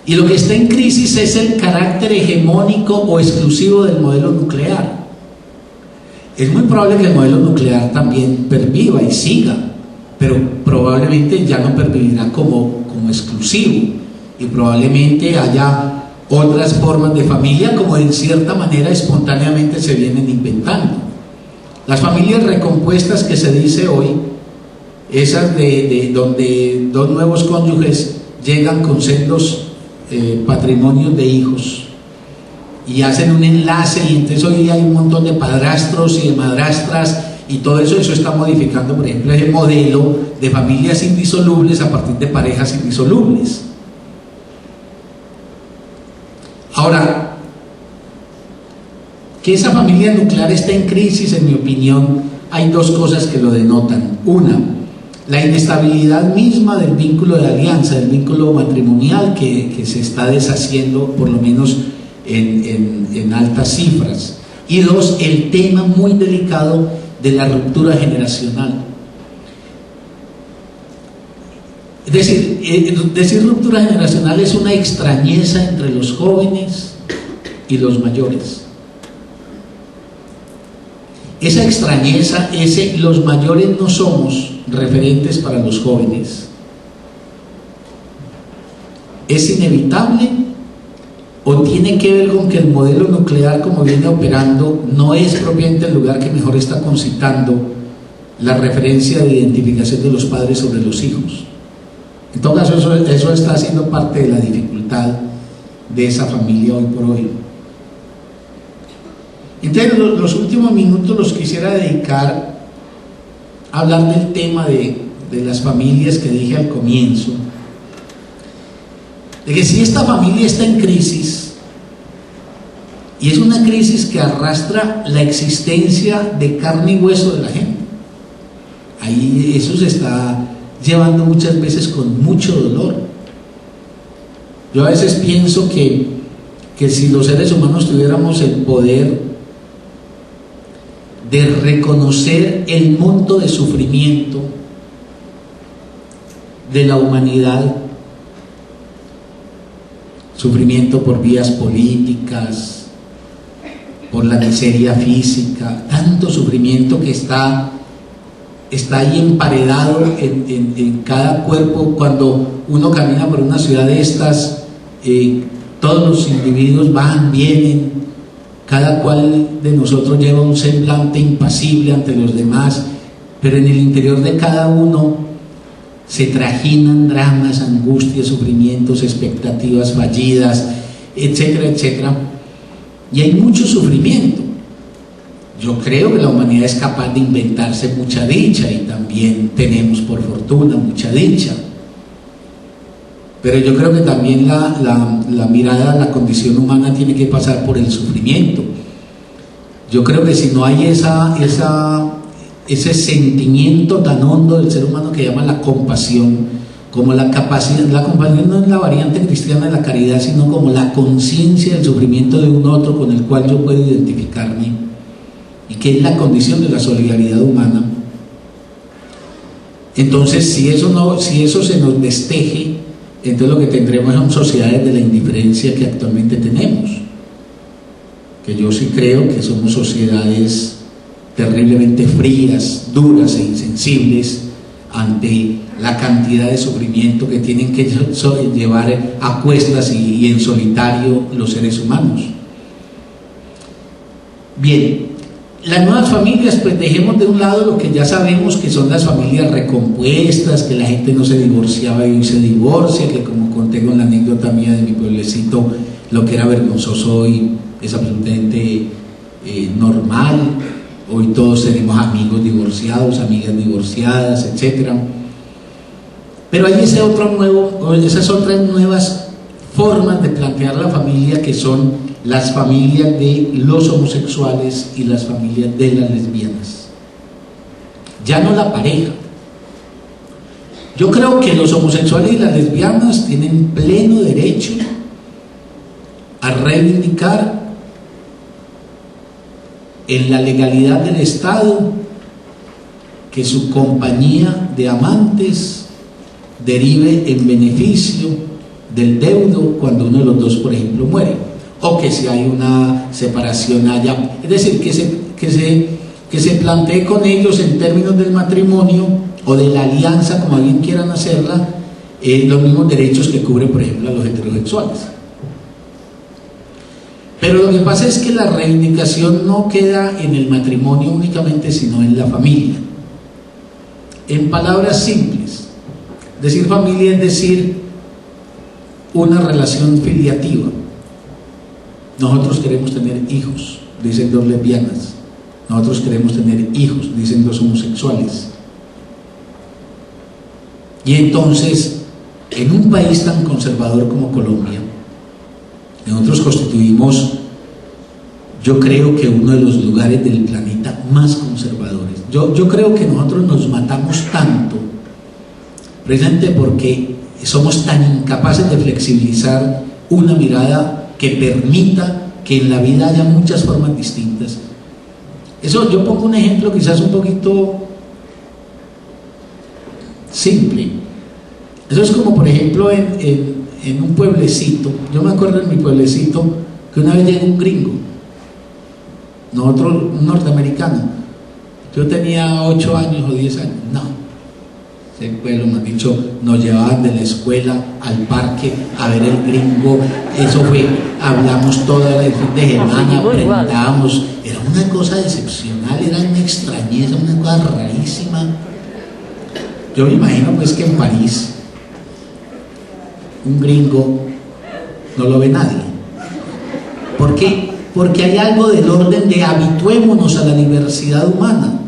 Speaker 1: Y lo que está en crisis es el carácter hegemónico o exclusivo del modelo nuclear. Es muy probable que el modelo nuclear también perviva y siga, pero probablemente ya no pervivirá como exclusivo, y probablemente haya otras formas de familia, como en cierta manera espontáneamente se vienen inventando. Las familias recompuestas que se dice hoy, esas de donde dos nuevos cónyuges llegan con sendos patrimonios de hijos y hacen un enlace, y entonces hoy hay un montón de padrastros y de madrastras, y todo eso está modificando, por ejemplo, ese modelo de familias indisolubles a partir de parejas indisolubles. Ahora, que esa familia nuclear está en crisis, en mi opinión, hay dos cosas que lo denotan. Una, la inestabilidad misma del vínculo de alianza, del vínculo matrimonial que se está deshaciendo, por lo menos en altas cifras. Y dos, el tema muy delicado de la ruptura generacional. Es decir ruptura generacional es una extrañeza entre los jóvenes y los mayores. Esa extrañeza, los mayores no somos referentes para los jóvenes. ¿Es inevitable o tiene que ver con que el modelo nuclear, como viene operando, no es propiamente el lugar que mejor está concitando la referencia de identificación de los padres sobre los hijos? En todo caso, eso está siendo parte de la dificultad de esa familia hoy por hoy. Entonces, los últimos minutos los quisiera dedicar a hablar del tema de las familias que dije al comienzo, de que si esta familia está en crisis, y es una crisis que arrastra la existencia de carne y hueso de la gente, ahí eso se está llevando muchas veces con mucho dolor. Yo a veces pienso que si los seres humanos tuviéramos el poder de reconocer el monto de sufrimiento de la humanidad, sufrimiento por vías políticas, por la miseria física, tanto sufrimiento que está ahí emparedado en cada cuerpo. Cuando uno camina por una ciudad de estas, todos los individuos van, vienen, cada cual de nosotros lleva un semblante impasible ante los demás, pero en el interior de cada uno se trajinan dramas, angustias, sufrimientos, expectativas fallidas, etcétera, etcétera, y hay mucho sufrimiento. Yo creo que la humanidad es capaz de inventarse mucha dicha, y también tenemos, por fortuna, mucha dicha. Pero yo creo que también la mirada a la condición humana tiene que pasar por el sufrimiento. Yo creo que si no hay ese sentimiento tan hondo del ser humano que llama la compasión, como la capacidad, la compasión no es la variante cristiana de la caridad, sino como la conciencia del sufrimiento de un otro con el cual yo puedo identificarme, y que es la condición de la solidaridad humana. Entonces, si eso se nos desteje, entonces lo que tendremos son sociedades de la indiferencia que actualmente tenemos, que yo sí creo que somos sociedades terriblemente frías, duras e insensibles ante la cantidad de sufrimiento que tienen que llevar a cuestas y en solitario los seres humanos. Bien, las nuevas familias, pues dejemos de un lado lo que ya sabemos que son las familias recompuestas, que la gente no se divorciaba y hoy se divorcia, que como conté con la anécdota mía de mi pueblecito, lo que era vergonzoso hoy es absolutamente normal. Hoy todos tenemos amigos divorciados, amigas divorciadas, etc. Pero hay esas otras nuevas formas de plantear la familia, que son las familias de los homosexuales y las familias de las lesbianas. Ya no la pareja. Yo creo que los homosexuales y las lesbianas tienen pleno derecho a reivindicar en la legalidad del Estado que su compañía de amantes derive en beneficio del deudo cuando uno de los dos, por ejemplo, muere, o que si hay una separación haya, es decir, que se plantee con ellos en términos del matrimonio o de la alianza, como bien quieran hacerla, los mismos derechos que cubre, por ejemplo, a los heterosexuales. Pero lo que pasa es que la reivindicación no queda en el matrimonio únicamente, sino en la familia. En palabras simples, decir familia es decir una relación filiativa. Nosotros queremos tener hijos, dicen dos lesbianas. Nosotros queremos tener hijos, dicen dos homosexuales. Y entonces, en un país tan conservador como Colombia, nosotros constituimos, yo creo que uno de los lugares del planeta más conservadores. Yo creo que nosotros nos matamos tanto, precisamente porque somos tan incapaces de flexibilizar una mirada que permita que en la vida haya muchas formas distintas. Eso, yo pongo un ejemplo quizás un poquito simple. Eso es como, por ejemplo, en un pueblecito. Yo me acuerdo en mi pueblecito que una vez llegó un gringo, nosotros, un norteamericano. Yo tenía 8 años o 10 años. No, ese pueblo, me han dicho, nos llevaban de la escuela al parque a ver el gringo. Eso fue, hablamos toda la fin de semana, aprendábamos. Era una cosa excepcional, era una extrañeza, una cosa rarísima. Yo me imagino pues que en París un gringo no lo ve nadie. ¿Por qué? Porque hay algo del orden de habituémonos a la diversidad humana.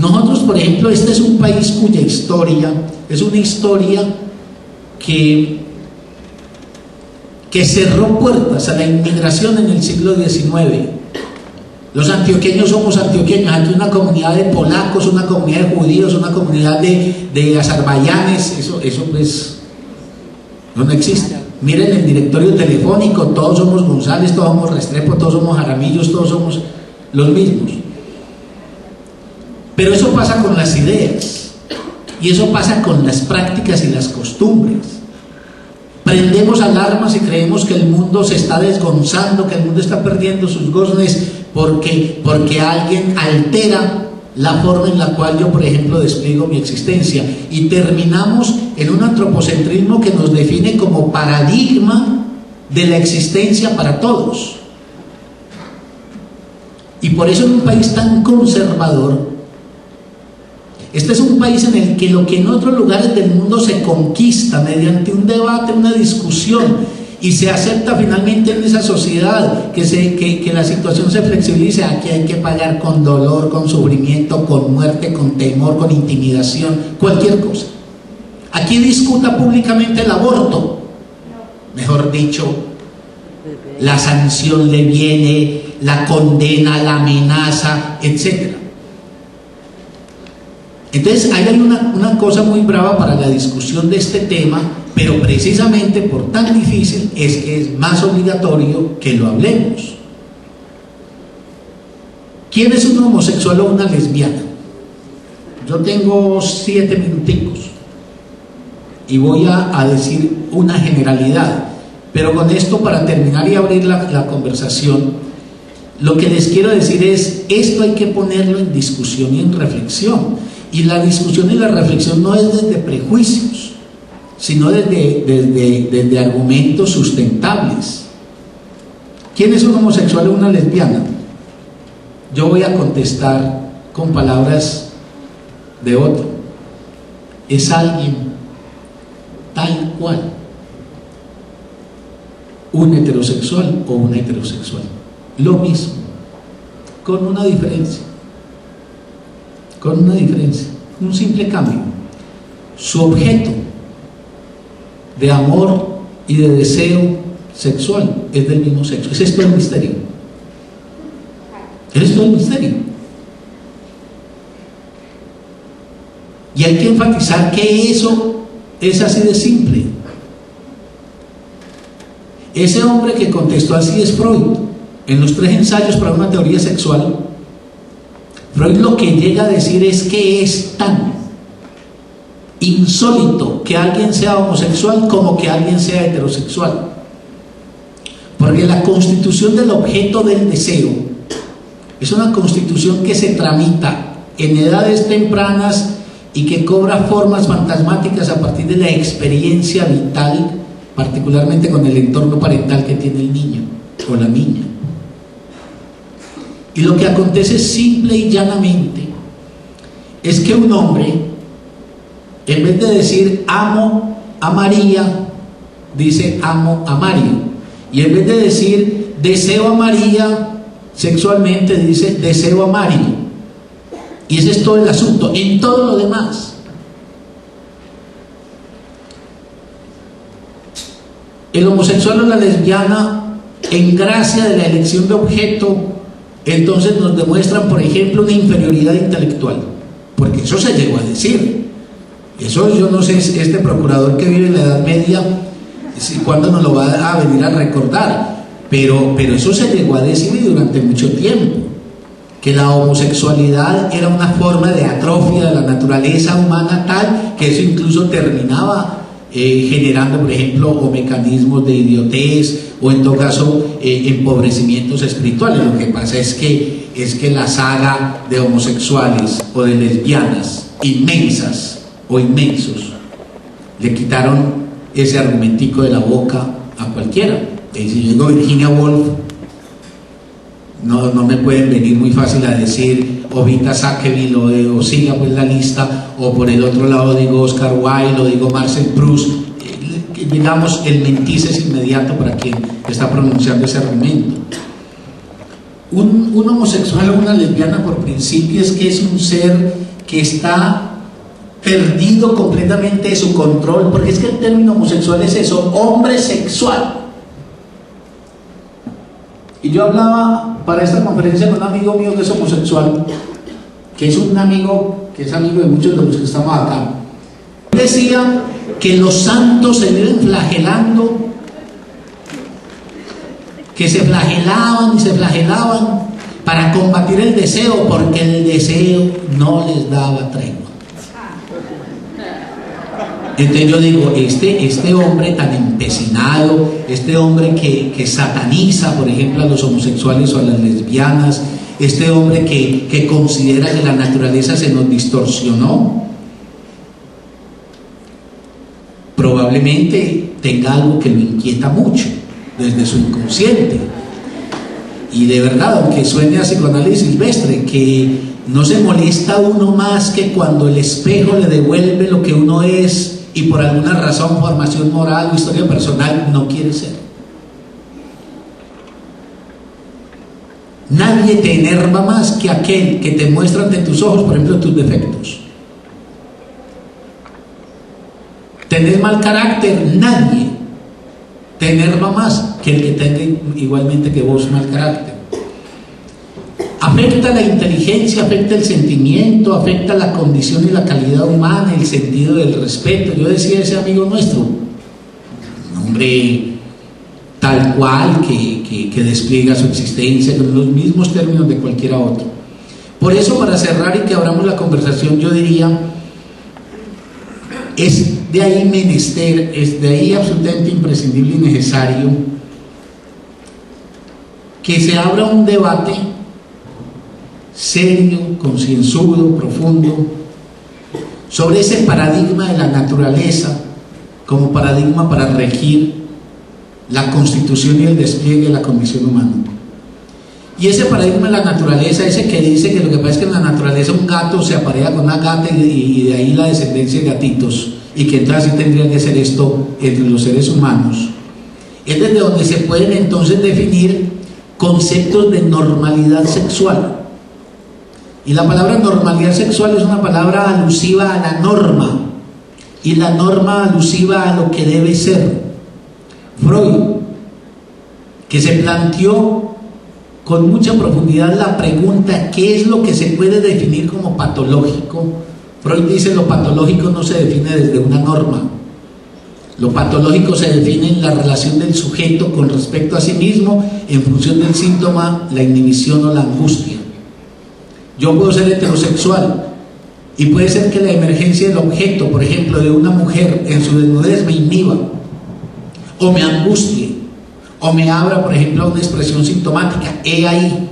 Speaker 1: Nosotros, por ejemplo, este es un país cuya historia es una historia que cerró puertas a la inmigración en el siglo XIX. Los antioqueños somos antioqueños, aquí una comunidad de polacos, una comunidad de judíos, una comunidad de azerbaiyanes, eso pues no existe. Miren el directorio telefónico, todos somos González, todos somos Restrepo, todos somos Jaramillos, todos somos los mismos. Pero eso pasa con las ideas, y eso pasa con las prácticas y las costumbres. Prendemos alarmas y creemos que el mundo se está desgonzando, que el mundo está perdiendo sus goznes porque alguien altera la forma en la cual yo, por ejemplo, despliego mi existencia, y terminamos en un antropocentrismo que nos define como paradigma de la existencia para todos. Y por eso, en un país tan conservador, este es un país en el que lo que en otros lugares del mundo se conquista mediante un debate, una discusión, y se acepta finalmente en esa sociedad que la situación se flexibilice. Aquí hay que pagar con dolor, con sufrimiento, con muerte, con temor, con intimidación, cualquier cosa. Aquí discuta públicamente el aborto, mejor dicho, la sanción le viene, la condena, la amenaza, etc. Entonces ahí hay una cosa muy brava para la discusión de este tema, pero precisamente por tan difícil es que es más obligatorio que lo hablemos. ¿Quién es un homosexual o una lesbiana? Yo tengo 7 minuticos y voy a decir una generalidad, pero con esto, para terminar y abrir la conversación, lo que les quiero decir es, esto hay que ponerlo en discusión y en reflexión. Y la discusión y la reflexión no es desde prejuicios, sino desde argumentos sustentables. ¿Quién es un homosexual o una lesbiana? Yo voy a contestar con palabras de otro. Es alguien tal cual, un heterosexual o una heterosexual, lo mismo, con una diferencia, un simple cambio. su objeto de amor y de deseo sexual es del mismo sexo. Ese es todo el misterio. Ese es todo el misterio. Y hay que enfatizar que eso es así de simple. Ese hombre que contestó así es Freud. En los 3 ensayos para una teoría sexual, Freud lo que llega a decir es que es tan insólito que alguien sea homosexual como que alguien sea heterosexual. Porque la constitución del objeto del deseo es una constitución que se tramita en edades tempranas y que cobra formas fantasmáticas a partir de la experiencia vital, particularmente con el entorno parental que tiene el niño o la niña. Y lo que acontece simple y llanamente es que un hombre, en vez de decir amo a María, dice amo a Mario. Y en vez de decir deseo a María sexualmente, dice deseo a Mario. Y ese es todo el asunto. En todo lo demás, el homosexual o la lesbiana, en gracia de la elección de objeto, entonces nos demuestran, por ejemplo, una inferioridad intelectual, porque eso se llegó a decir. Eso yo no sé, este procurador que vive en la Edad Media, cuándo nos lo va a venir a recordar, pero eso se llegó a decir durante mucho tiempo, que la homosexualidad era una forma de atrofia de la naturaleza humana tal que eso incluso terminaba generando, por ejemplo, o mecanismos de idiotez o en todo caso empobrecimientos espirituales. Lo que pasa es que la saga de homosexuales o de lesbianas inmensas o inmensos le quitaron ese argumentico de la boca a cualquiera. Si yo digo Virginia Woolf, no me pueden venir muy fácil a decir o Vita Sackeville o siga pues la lista, o por el otro lado digo Oscar Wilde o digo Marcel Proust. Digamos, el mentis es inmediato para quien está pronunciando ese argumento. Un homosexual o una lesbiana, por principio, es que es un ser que está perdido completamente de su control, porque es que el término homosexual es eso, hombre sexual. Y yo hablaba para esta conferencia con un amigo mío que es homosexual, que es un amigo, que es amigo de muchos de los que estamos acá. Decía que los santos se viven flagelando, que se flagelaban y se flagelaban para combatir el deseo, porque el deseo no les daba tregua. Entonces yo digo, este hombre tan empecinado, este hombre que sataniza, por ejemplo, a los homosexuales o a las lesbianas, este hombre que considera que la naturaleza se nos distorsionó, probablemente tenga algo que lo inquieta mucho desde su inconsciente. Y de verdad, aunque suene a psicoanálisis silvestre, que no se molesta uno más que cuando el espejo le devuelve lo que uno es y por alguna razón, formación moral o historia personal, no quiere ser. Nadie te enerva más que aquel que te muestra ante tus ojos, por ejemplo, tus defectos. Tener mal carácter, nadie te enerva más que el que tenga igualmente que vos mal carácter. Afecta la inteligencia, afecta el sentimiento, afecta la condición y la calidad humana, el sentido del respeto. Yo decía a ese amigo nuestro, un hombre tal cual que despliega su existencia con los mismos términos de cualquiera otro. Por eso, para cerrar y que abramos la conversación, yo diría, es de ahí menester, es de ahí absolutamente imprescindible y necesario que se abra un debate serio, concienzudo, profundo, sobre ese paradigma de la naturaleza como paradigma para regir la constitución y el despliegue de la condición humana. Y ese paradigma de la naturaleza, ese que dice que lo que pasa es que en la naturaleza un gato se aparea con una gata y de ahí la descendencia de gatitos, y que entonces sí tendría que ser esto entre los seres humanos, es desde donde se pueden entonces definir conceptos de normalidad sexual. Y la palabra normalidad sexual es una palabra alusiva a la norma, y la norma alusiva a lo que debe ser. Freud, que se planteó con mucha profundidad la pregunta, ¿qué es lo que se puede definir como patológico? Freud dice, lo patológico no se define desde una norma. Lo patológico se define en la relación del sujeto con respecto a sí mismo en función del síntoma, la inhibición o la angustia. Yo puedo ser heterosexual y puede ser que la emergencia del objeto, por ejemplo, de una mujer en su desnudez me inhiba o me angustie o me abra, por ejemplo, a una expresión sintomática, he ahí.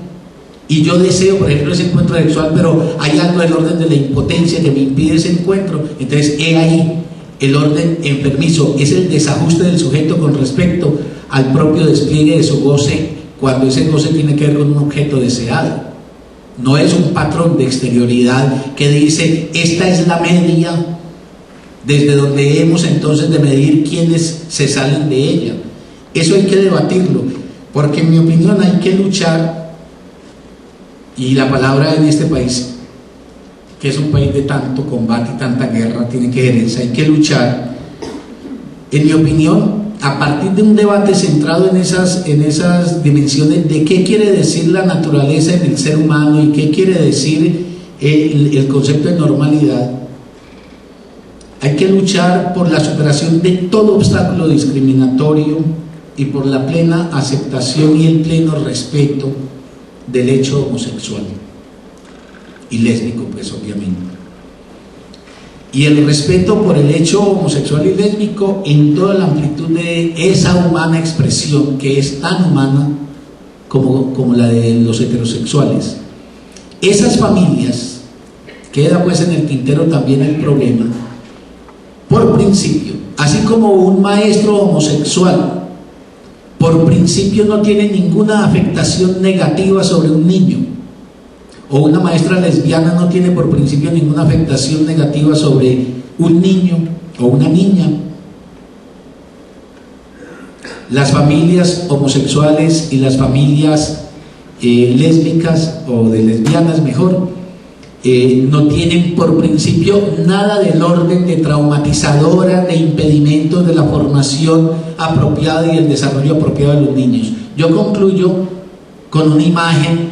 Speaker 1: Y yo deseo, por ejemplo, ese encuentro sexual, pero hay algo del orden de la impotencia que me impide ese encuentro, entonces he ahí. El orden enfermizo es el desajuste del sujeto con respecto al propio despliegue de su goce, cuando ese goce tiene que ver con un objeto deseado. No es un patrón de exterioridad que dice, esta es la media, desde donde hemos entonces de medir quiénes se salen de ella. Eso hay que debatirlo, porque en mi opinión hay que luchar, y la palabra en este país, que es un país de tanto combate y tanta guerra, tiene que gerencia, hay que luchar, en mi opinión, a partir de un debate centrado en esas dimensiones de qué quiere decir la naturaleza en el ser humano y qué quiere decir el concepto de normalidad. Hay que luchar por la superación de todo obstáculo discriminatorio y por la plena aceptación y el pleno respeto del hecho homosexual y lésbico, pues obviamente, y el respeto por el hecho homosexual y lésbico en toda la amplitud de esa humana expresión que es tan humana como la de los heterosexuales. Esas familias, queda pues en el tintero también el problema, por principio, así como un maestro homosexual por principio no tiene ninguna afectación negativa sobre un niño, o una maestra lesbiana no tiene por principio ninguna afectación negativa sobre un niño o una niña. Las familias homosexuales y las familias lésbicas o de lesbianas mejor, no tienen por principio nada del orden de traumatizadora, de impedimentos de la formación apropiada y el desarrollo apropiado de los niños. Yo concluyo con una imagen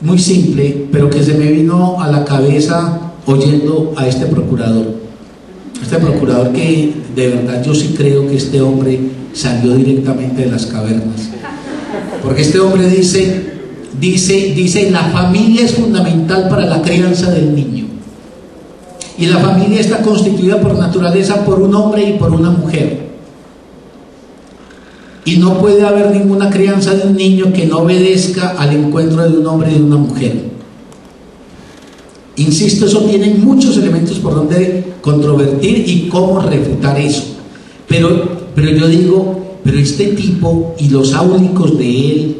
Speaker 1: muy simple, pero que se me vino a la cabeza oyendo a este procurador que de verdad yo sí creo que este hombre salió directamente de las cavernas, porque este hombre dice la familia es fundamental para la crianza del niño, y la familia está constituida por naturaleza por un hombre y por una mujer. Y no puede haber ninguna crianza de un niño que no obedezca al encuentro de un hombre y de una mujer. Insisto, eso tiene muchos elementos por donde controvertir y cómo refutar eso. Pero yo digo, pero este tipo y los áulicos de él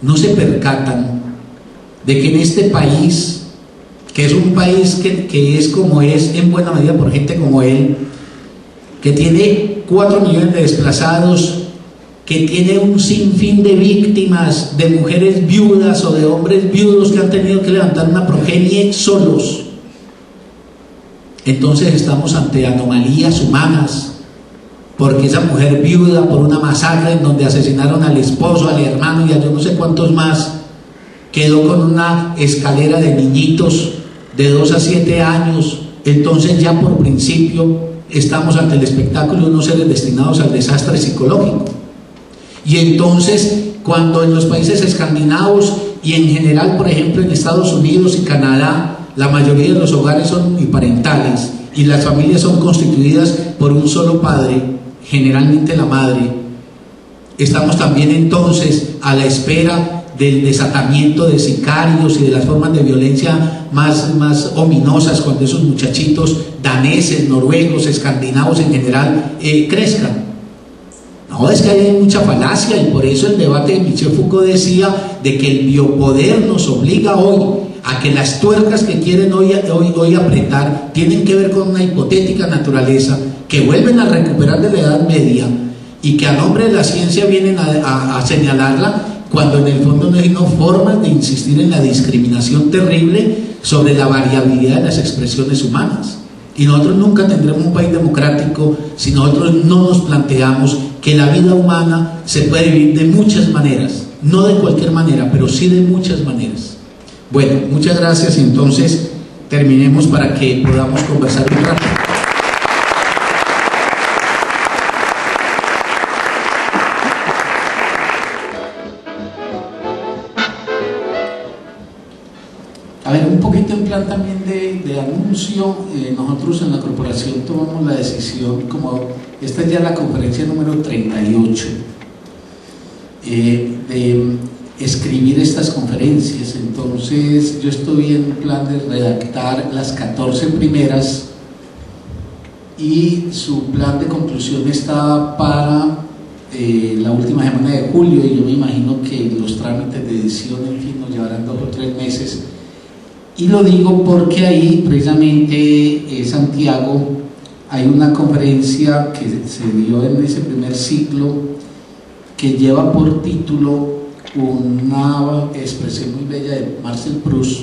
Speaker 1: no se percatan de que en este país, que es un país que es como es en buena medida por gente como él, que tiene 4 millones de desplazados, que tiene un sinfín de víctimas, de mujeres viudas o de hombres viudos que han tenido que levantar una progenie solos. Entonces estamos ante anomalías humanas, porque esa mujer viuda por una masacre en donde asesinaron al esposo, al hermano y a yo no sé cuántos más, quedó con una escalera de niñitos de 2 a 7 años. Entonces ya por principio estamos ante el espectáculo de unos seres destinados al desastre psicológico. Y entonces, cuando en los países escandinavos y en general, por ejemplo, en Estados Unidos y Canadá, la mayoría de los hogares son uniparentales y las familias son constituidas por un solo padre, generalmente la madre, estamos también entonces a la espera del desatamiento de sicarios y de las formas de violencia más ominosas cuando esos muchachitos daneses, noruegos, escandinavos en general crezcan. No, es que hay mucha falacia, y por eso el debate de Michel Foucault decía de que el biopoder nos obliga hoy a que las tuercas que quieren hoy apretar tienen que ver con una hipotética naturaleza que vuelven a recuperar de la Edad Media y que a nombre de la ciencia vienen a señalarla, cuando en el fondo no hay formas de insistir en la discriminación terrible sobre la variabilidad de las expresiones humanas. Y nosotros nunca tendremos un país democrático si nosotros no nos planteamos que la vida humana se puede vivir de muchas maneras, no de cualquier manera, pero sí de muchas maneras. Bueno, muchas gracias, y entonces terminemos para que podamos conversar un rato. A ver, un poquito en plan también de anuncio. Nosotros en la corporación tomamos la decisión, como esta es ya la conferencia número 38, de escribir estas conferencias. Entonces yo estoy en plan de redactar las 14 primeras, y su plan de conclusión está para la última semana de julio, y yo me imagino que los trámites de edición, en fin, nos llevarán 2 o 3 meses. Y lo digo porque ahí precisamente Santiago, hay una conferencia que se dio en ese primer ciclo que lleva por título una expresión muy bella de Marcel Proust,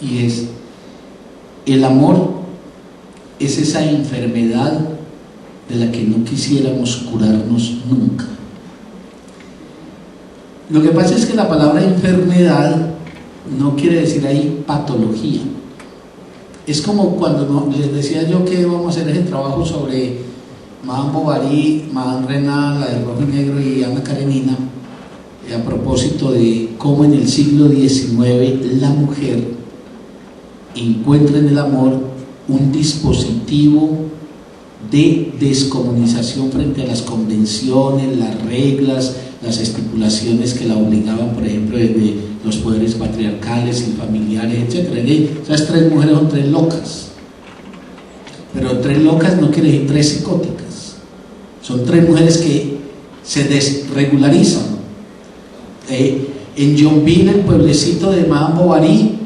Speaker 1: y es: el amor es esa enfermedad de la que no quisiéramos curarnos nunca. Lo que pasa es que la palabra enfermedad no quiere decir ahí patología. Es como cuando les decía yo que vamos a hacer ese trabajo sobre Madame Bovary, Madame Renan, la de Rojo y Negro, y Ana Karenina, a propósito de cómo en el siglo XIX la mujer encuentra en el amor un dispositivo de descomunización frente a las convenciones, las reglas, las estipulaciones que la obligaban, por ejemplo, desde los poderes patriarcales y familiares, etc. Esas 3 mujeres son 3 locas, pero 3 locas no quiere decir 3 psicóticas, son 3 mujeres que se desregularizan. En Yonville, el pueblecito de Madame Bovary,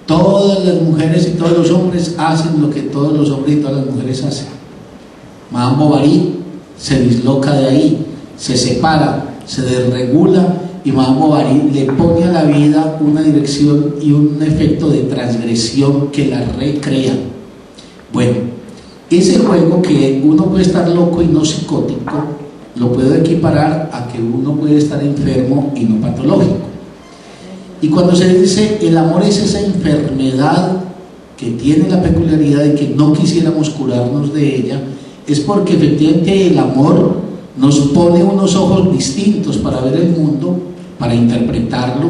Speaker 1: todas las mujeres y todos los hombres hacen lo que todos los hombres y todas las mujeres hacen. Madame Bovary se disloca de ahí, se separa, se desregula, y Madame Bovary le pone a la vida una dirección y un efecto de transgresión que la recrea. Bueno, ese juego que uno puede estar loco y no psicótico, lo puedo equiparar a que uno puede estar enfermo y no patológico. Y cuando se dice el amor es esa enfermedad que tiene la peculiaridad de que no quisiéramos curarnos de ella, es porque efectivamente el amor nos pone unos ojos distintos para ver el mundo, para interpretarlo,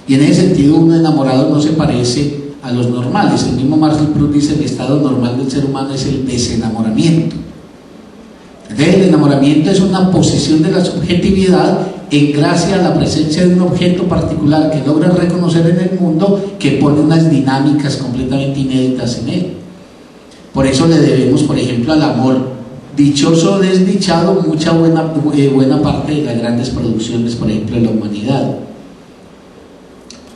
Speaker 1: y en ese sentido un enamorado no se parece a los normales. El mismo Marcel Proust dice: el estado normal del ser humano es el desenamoramiento. Entonces, el enamoramiento es una posición de la subjetividad en gracia a la presencia de un objeto particular que logra reconocer en el mundo, que pone unas dinámicas completamente inéditas en él. Por eso le debemos, por ejemplo, al amor, dichoso o desdichado, mucha buena parte de las grandes producciones, por ejemplo, de la humanidad.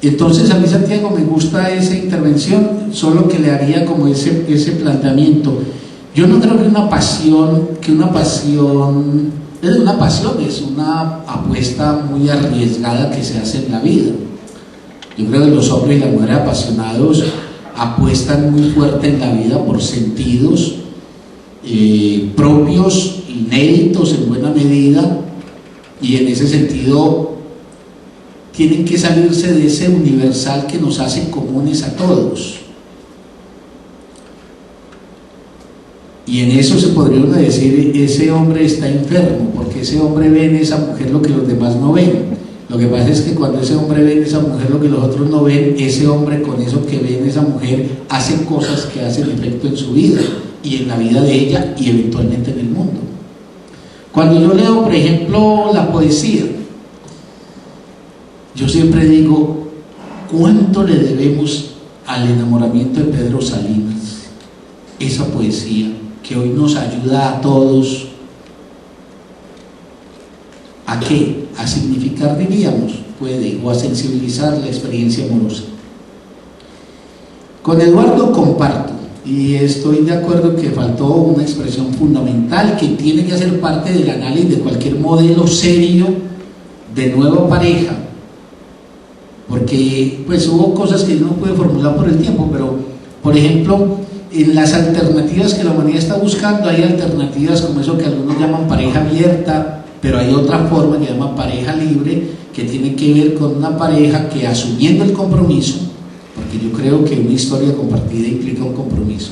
Speaker 1: Entonces, a mí, Santiago, me gusta esa intervención, solo que le haría como ese planteamiento. Yo no creo que una pasión es una apuesta muy arriesgada que se hace en la vida. Yo creo que los hombres y las mujeres apasionados apuestan muy fuerte en la vida por sentidos propios, inéditos en buena medida, y en ese sentido tienen que salirse de ese universal que nos hace comunes a todos. Y en eso se podría uno decir: ese hombre está enfermo, porque ese hombre ve en esa mujer lo que los demás no ven. Lo que pasa es que cuando ese hombre ve en esa mujer lo que los otros no ven, ese hombre con eso que ve en esa mujer hace cosas que hacen efecto en su vida y en la vida de ella y eventualmente en el mundo. Cuando yo leo, por ejemplo, la poesía, yo siempre digo: ¿cuánto le debemos al enamoramiento de Pedro Salinas? Esa poesía que hoy nos ayuda a todos ¿a qué? A significar, diríamos, puede, o a sensibilizar la experiencia amorosa. Con Eduardo comparto, y estoy de acuerdo que faltó una expresión fundamental que tiene que hacer parte del análisis de cualquier modelo serio de nueva pareja, porque pues hubo cosas que no puede formular por el tiempo, pero Por ejemplo, en las alternativas que la humanidad está buscando, hay alternativas como eso que algunos llaman pareja abierta, pero hay otra forma que llama pareja libre, que tiene que ver con una pareja que, asumiendo el compromiso, porque yo creo que una historia compartida implica un compromiso,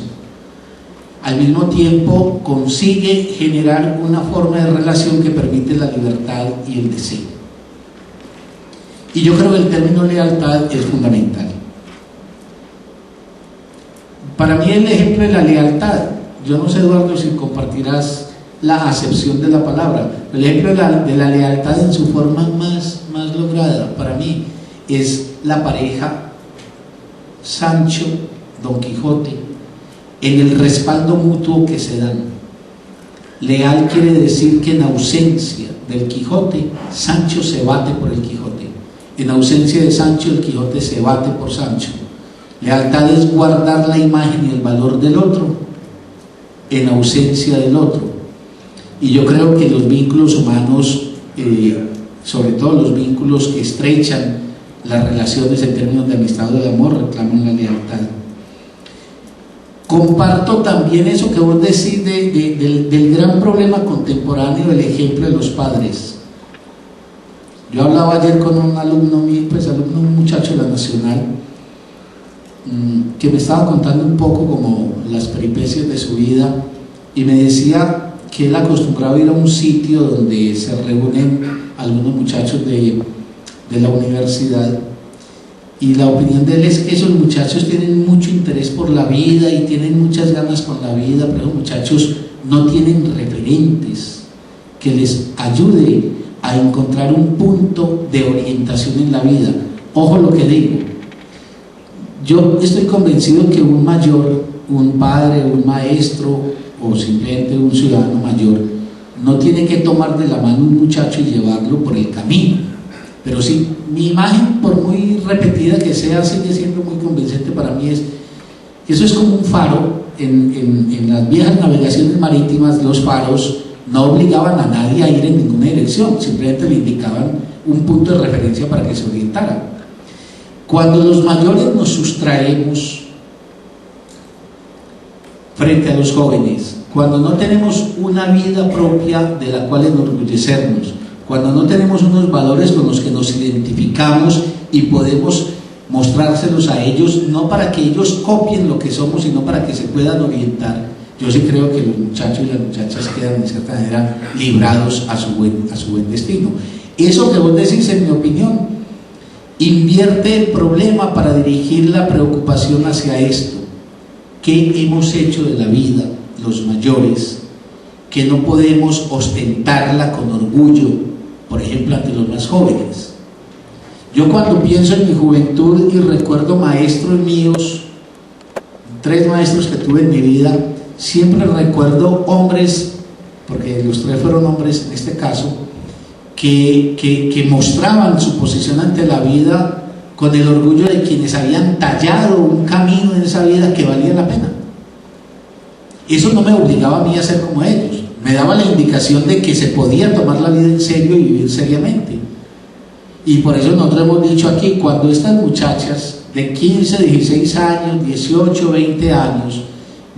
Speaker 1: al mismo tiempo consigue generar una forma de relación que permite la libertad y el deseo. Y yo creo que el término lealtad es fundamental. Para mí el ejemplo de la lealtad, yo no sé, Eduardo, si compartirás la acepción de la palabra, el ejemplo de la lealtad en su forma más lograda para mí es la pareja Sancho-Don Quijote, en el respaldo mutuo que se dan. Leal quiere decir que en ausencia del Quijote, Sancho se bate por el Quijote. En ausencia de Sancho, el Quijote se bate por Sancho. Lealtad es guardar la imagen y el valor del otro en ausencia del otro. Y yo creo que los vínculos humanos, sobre todo los vínculos que estrechan las relaciones en términos de amistad o de amor, reclaman la lealtad. Comparto también eso que vos decís del gran problema contemporáneo, el ejemplo de los padres. Yo hablaba ayer con un alumno mío, un muchacho de la Nacional, que me estaba contando un poco como las peripecias de su vida, y me decía que él acostumbraba a ir a un sitio donde se reúnen algunos muchachos de la universidad, y la opinión de él es que esos muchachos tienen mucho interés por la vida y tienen muchas ganas con la vida, pero los muchachos no tienen referentes que les ayude a encontrar un punto de orientación en la vida. Ojo lo que digo, yo estoy convencido que un mayor, un padre, un maestro o simplemente un ciudadano mayor no tiene que tomar de la mano un muchacho y llevarlo por el camino, pero sí, mi imagen, por muy repetida que sea, sigue siendo muy convincente para mí. Es que eso es como un faro. En las viejas navegaciones marítimas, los faros no obligaban a nadie a ir en ninguna dirección, simplemente le indicaban un punto de referencia para que se orientara. Cuando los mayores nos sustraemos frente a los jóvenes, cuando no tenemos una vida propia de la cual enorgullecernos, cuando no tenemos unos valores con los que nos identificamos y podemos mostrárselos a ellos, no para que ellos copien lo que somos, sino para que se puedan orientar, yo sí creo que los muchachos y las muchachas quedan de cierta manera librados a su buen destino. Eso que vos decís, en mi opinión, invierte el problema para dirigir la preocupación hacia esto. ¿Qué hemos hecho de la vida los mayores que no podemos ostentarla con orgullo, por ejemplo, ante los más jóvenes? Yo, cuando pienso en mi juventud y recuerdo maestros míos, 3 maestros que tuve en mi vida, siempre recuerdo hombres, porque los 3 fueron hombres en este caso, que mostraban su posición ante la vida con el orgullo de quienes habían tallado un camino en esa vida que valía la pena. Eso no me obligaba a mí a ser como ellos, me daba la indicación de que se podía tomar la vida en serio y vivir seriamente. Y por eso nosotros hemos dicho aquí, cuando estas muchachas de 15, 16 años, 18, 20 años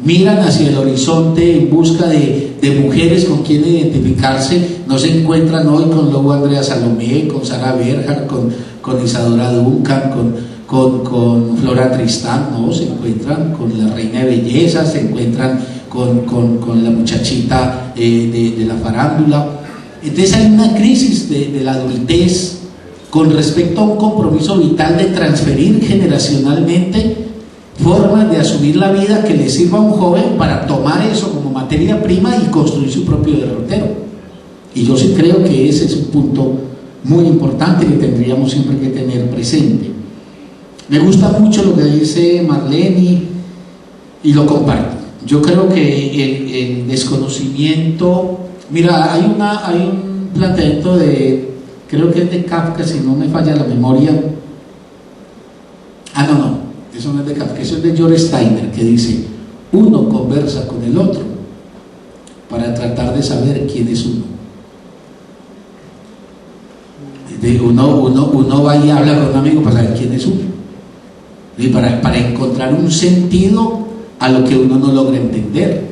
Speaker 1: miran hacia el horizonte en busca de mujeres con quien identificarse, no se encuentran hoy con Lobo Andrea Salomé, con Sara Berger, con Isadora Duncan, con Flora Tristán, no, se encuentran con la reina de belleza, se encuentran con la muchachita de la farándula. Entonces hay una crisis de la adultez con respecto a un compromiso vital de transferir generacionalmente formas de asumir la vida que le sirva a un joven para tomar eso como materia prima y construir su propio derrotero. Y yo sí creo que ese es un punto muy importante que tendríamos siempre que tener presente. Me gusta mucho lo que dice Marlene y lo comparto. Yo creo que el desconocimiento, mira, hay un planteamiento creo que es de Kafka, si no me falla la memoria. No, eso no es de Kafka, eso es de George Steiner, que dice: uno conversa con el otro para tratar de saber quién es uno. Uno va y habla con un amigo para saber quién es uno. y para encontrar un sentido a lo que uno no logra entender.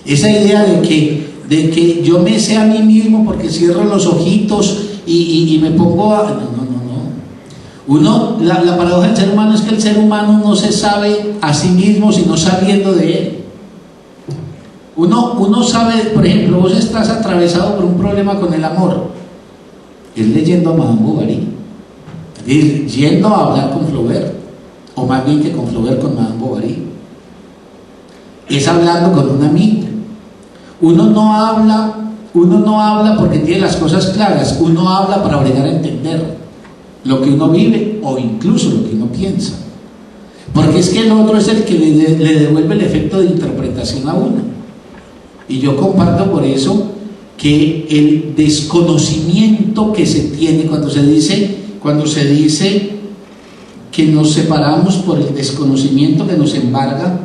Speaker 1: Esa idea de que yo me sé a mí mismo porque cierro los ojitos y me pongo a... No. La paradoja del ser humano es que el ser humano no se sabe a sí mismo sino sabiendo de él. Uno sabe, por ejemplo, vos estás atravesado por un problema con el amor, es leyendo a Madame Bovary, es yendo a hablar con Flaubert, o más bien que con Flaubert con Madame Bovary, es hablando con un amigo. Uno no habla porque tiene las cosas claras, uno habla para obligar a entender lo que uno vive o incluso lo que uno piensa, porque es que el otro es el que le devuelve el efecto de interpretación a uno. Y yo comparto por eso que el desconocimiento que se tiene cuando se dice que nos separamos por el desconocimiento que nos embarga,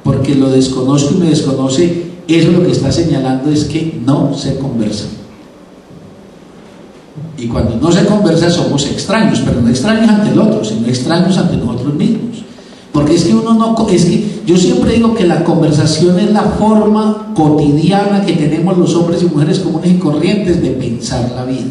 Speaker 1: porque lo desconozco y me desconoce, eso lo que está señalando es que no se conversa. Y cuando no se conversa somos extraños, pero no extraños ante el otro, sino extraños ante nosotros mismos. Porque es que yo siempre digo que la conversación es la forma cotidiana que tenemos los hombres y mujeres comunes y corrientes de pensar la vida.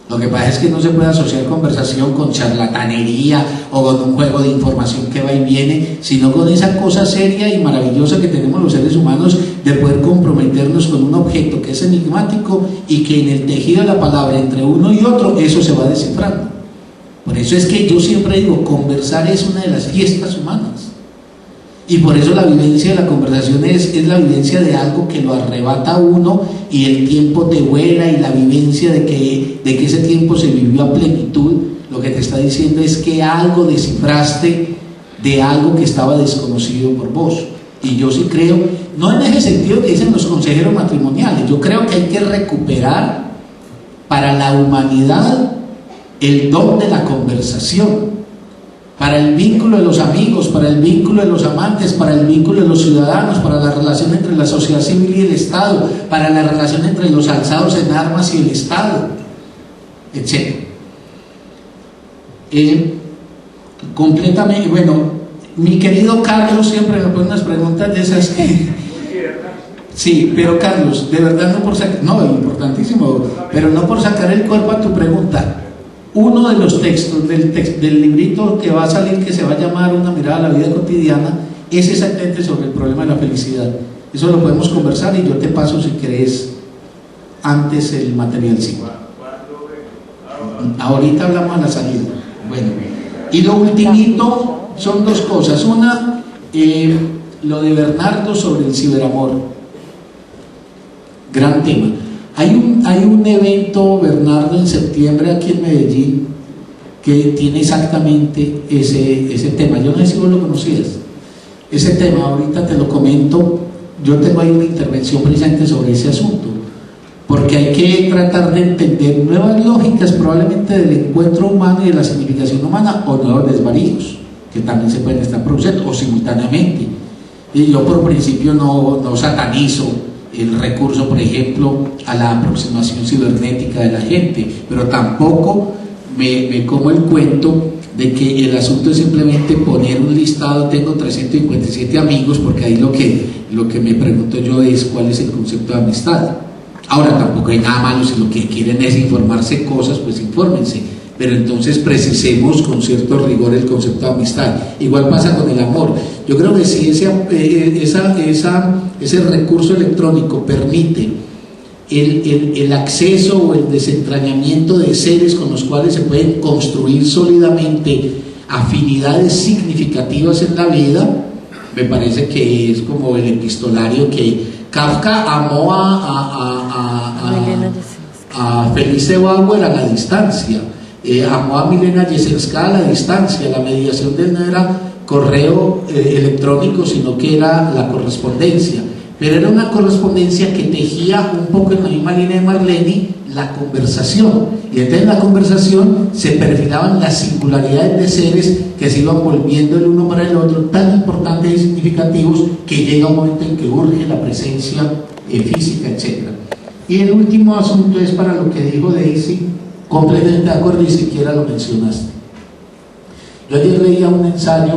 Speaker 1: Lo que pasa es que no se puede asociar conversación con charlatanería o con un juego de información que va y viene, sino con esa cosa seria y maravillosa que tenemos los seres humanos de poder comprometernos con un objeto que es enigmático y que en el tejido de la palabra entre uno y otro eso se va descifrando. Por eso es que yo siempre digo, conversar es una de las fiestas humanas. Y por eso la vivencia de la conversación es la vivencia de algo que lo arrebata a uno y el tiempo te vuela, y la vivencia de que ese tiempo se vivió a plenitud. Lo que te está diciendo es que algo descifraste de algo que estaba desconocido por vos. Y yo sí creo, no en ese sentido que dicen los consejeros matrimoniales, yo creo que hay que recuperar para la humanidad el don de la conversación, para el vínculo de los amigos, para el vínculo de los amantes, para el vínculo de los ciudadanos, para la relación entre la sociedad civil y el Estado, para la relación entre los alzados en armas y el Estado, etc. Completamente, bueno, mi querido Carlos siempre me pone unas preguntas de esas que... Sí, pero Carlos, de verdad no por sacar... No, importantísimo, pero no por sacar el cuerpo a tu pregunta. Uno de los textos del librito que va a salir, que se va a llamar Una mirada a la vida cotidiana, es exactamente sobre el problema de la felicidad. Eso lo podemos conversar y yo te paso, si querés, antes el material 5. Ahorita hablamos a la salida. Bueno, y lo ultimito son dos cosas. Una, lo de Bernardo sobre el ciberamor. Gran tema. Hay un evento, Bernardo, en septiembre aquí en Medellín que tiene exactamente ese tema. Yo no sé si vos lo conocías. Ese tema, ahorita te lo comento. Yo tengo ahí una intervención precisamente sobre ese asunto, porque hay que tratar de entender nuevas lógicas probablemente del encuentro humano y de la significación humana, o nuevos desvaríos que también se pueden estar produciendo o simultáneamente. Y yo por principio no satanizo el recurso, por ejemplo, a la aproximación cibernética de la gente, pero tampoco me como el cuento de que el asunto es simplemente poner un listado, tengo 357 amigos, porque ahí lo que me pregunto yo es cuál es el concepto de amistad. Ahora, tampoco hay nada malo, si lo que quieren es informarse cosas, pues infórmense, pero entonces precisemos con cierto rigor el concepto de amistad. Igual pasa con el amor. Yo creo que si ese recurso electrónico permite el acceso o el desentrañamiento de seres con los cuales se pueden construir sólidamente afinidades significativas en la vida, me parece que es como el epistolario que Kafka amó a Felice Bauer a la distancia, amó a Milena Jesenska a la distancia. La mediación de él no era correo electrónico, sino que era la correspondencia, pero era una correspondencia que tejía un poco en la misma línea de Marlene la conversación, y entonces en la conversación se perfilaban las singularidades de seres que se iban volviendo el uno para el otro tan importantes y significativos que llega un momento en que urge la presencia física, etc. Y el último asunto es para lo que dijo Daisy,
Speaker 2: completamente de acuerdo, y siquiera lo mencionaste. Yo ayer leía un ensayo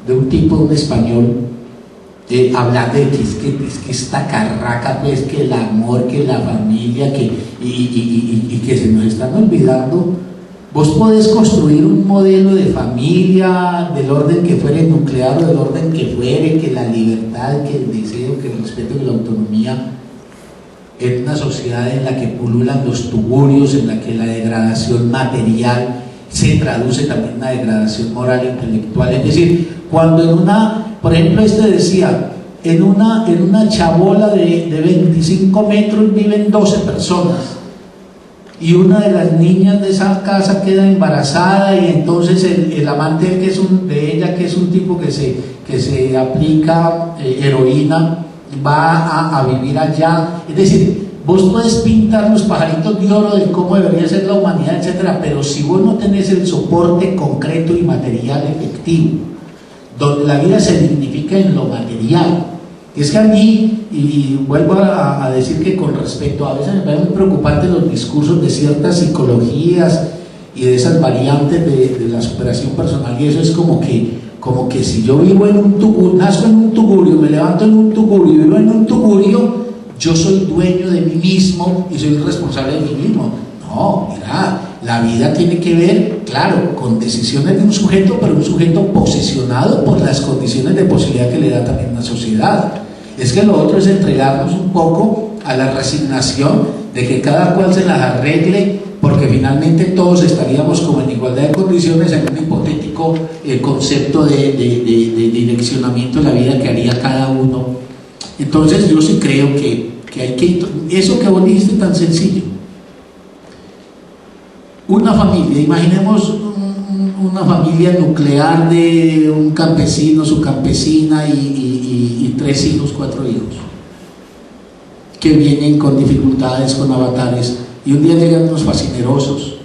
Speaker 2: de un tipo, un español, hablando de que es que esta carraca, pues, que el amor, que la familia, y que se nos están olvidando. Vos podés construir un modelo de familia del orden que fuere, nuclear o del orden que fuere, que la libertad, que el deseo, que el respeto, que la autonomía, en una sociedad en la que pululan los tugurios, en la que la degradación material se traduce también en una degradación moral e intelectual. Es decir, cuando en una, por ejemplo, decía, en una chabola de 25 metros viven 12 personas, y una de las niñas de esa casa queda embarazada, y entonces el amante de ella, que es un tipo que se aplica heroína, va a vivir allá. Es decir, vos puedes pintar los pajaritos de oro de cómo debería ser la humanidad, etcétera, pero si vos no tenés el soporte concreto y material efectivo, donde la vida se dignifica en lo material. Es que a mí, y vuelvo a decir que con respecto, a veces me parece muy preocupante los discursos de ciertas psicologías y de esas variantes de la superación personal, y eso es como que si yo vivo en un tugurio, nazco en un tugurio, me levanto en un tugurio, vivo en un tugurio, yo soy dueño de mí mismo y soy responsable de mí mismo. No, mira, la vida tiene que ver, claro, con decisiones de un sujeto, pero un sujeto posicionado por las condiciones de posibilidad que le da también la sociedad. Es que lo otro es entregarnos un poco a la resignación de que cada cual se las arregle, porque finalmente todos estaríamos como en igualdad de condiciones en un hipotético concepto de direccionamiento de la vida que haría cada uno. Entonces yo sí creo que hay que, eso que vos dijiste tan sencillo, una familia, imaginemos una familia nuclear de un campesino, su campesina y 3 hijos, 4 hijos, que vienen con dificultades, con avatares, y un día llegan unos fascinerosos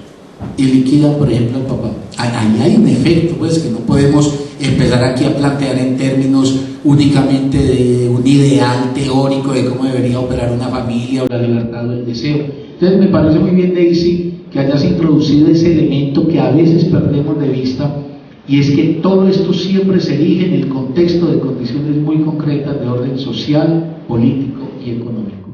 Speaker 2: y liquidan, por ejemplo, al papá. Ahí hay un efecto, pues, que no podemos empezar aquí a plantear en términos únicamente de un ideal teórico de cómo debería operar una familia o la libertad o el deseo. Entonces me parece muy bien, Daisy, que hayas introducido ese elemento que a veces perdemos de vista, y es que todo esto siempre se erige en el contexto de condiciones muy concretas de orden social, político y económico.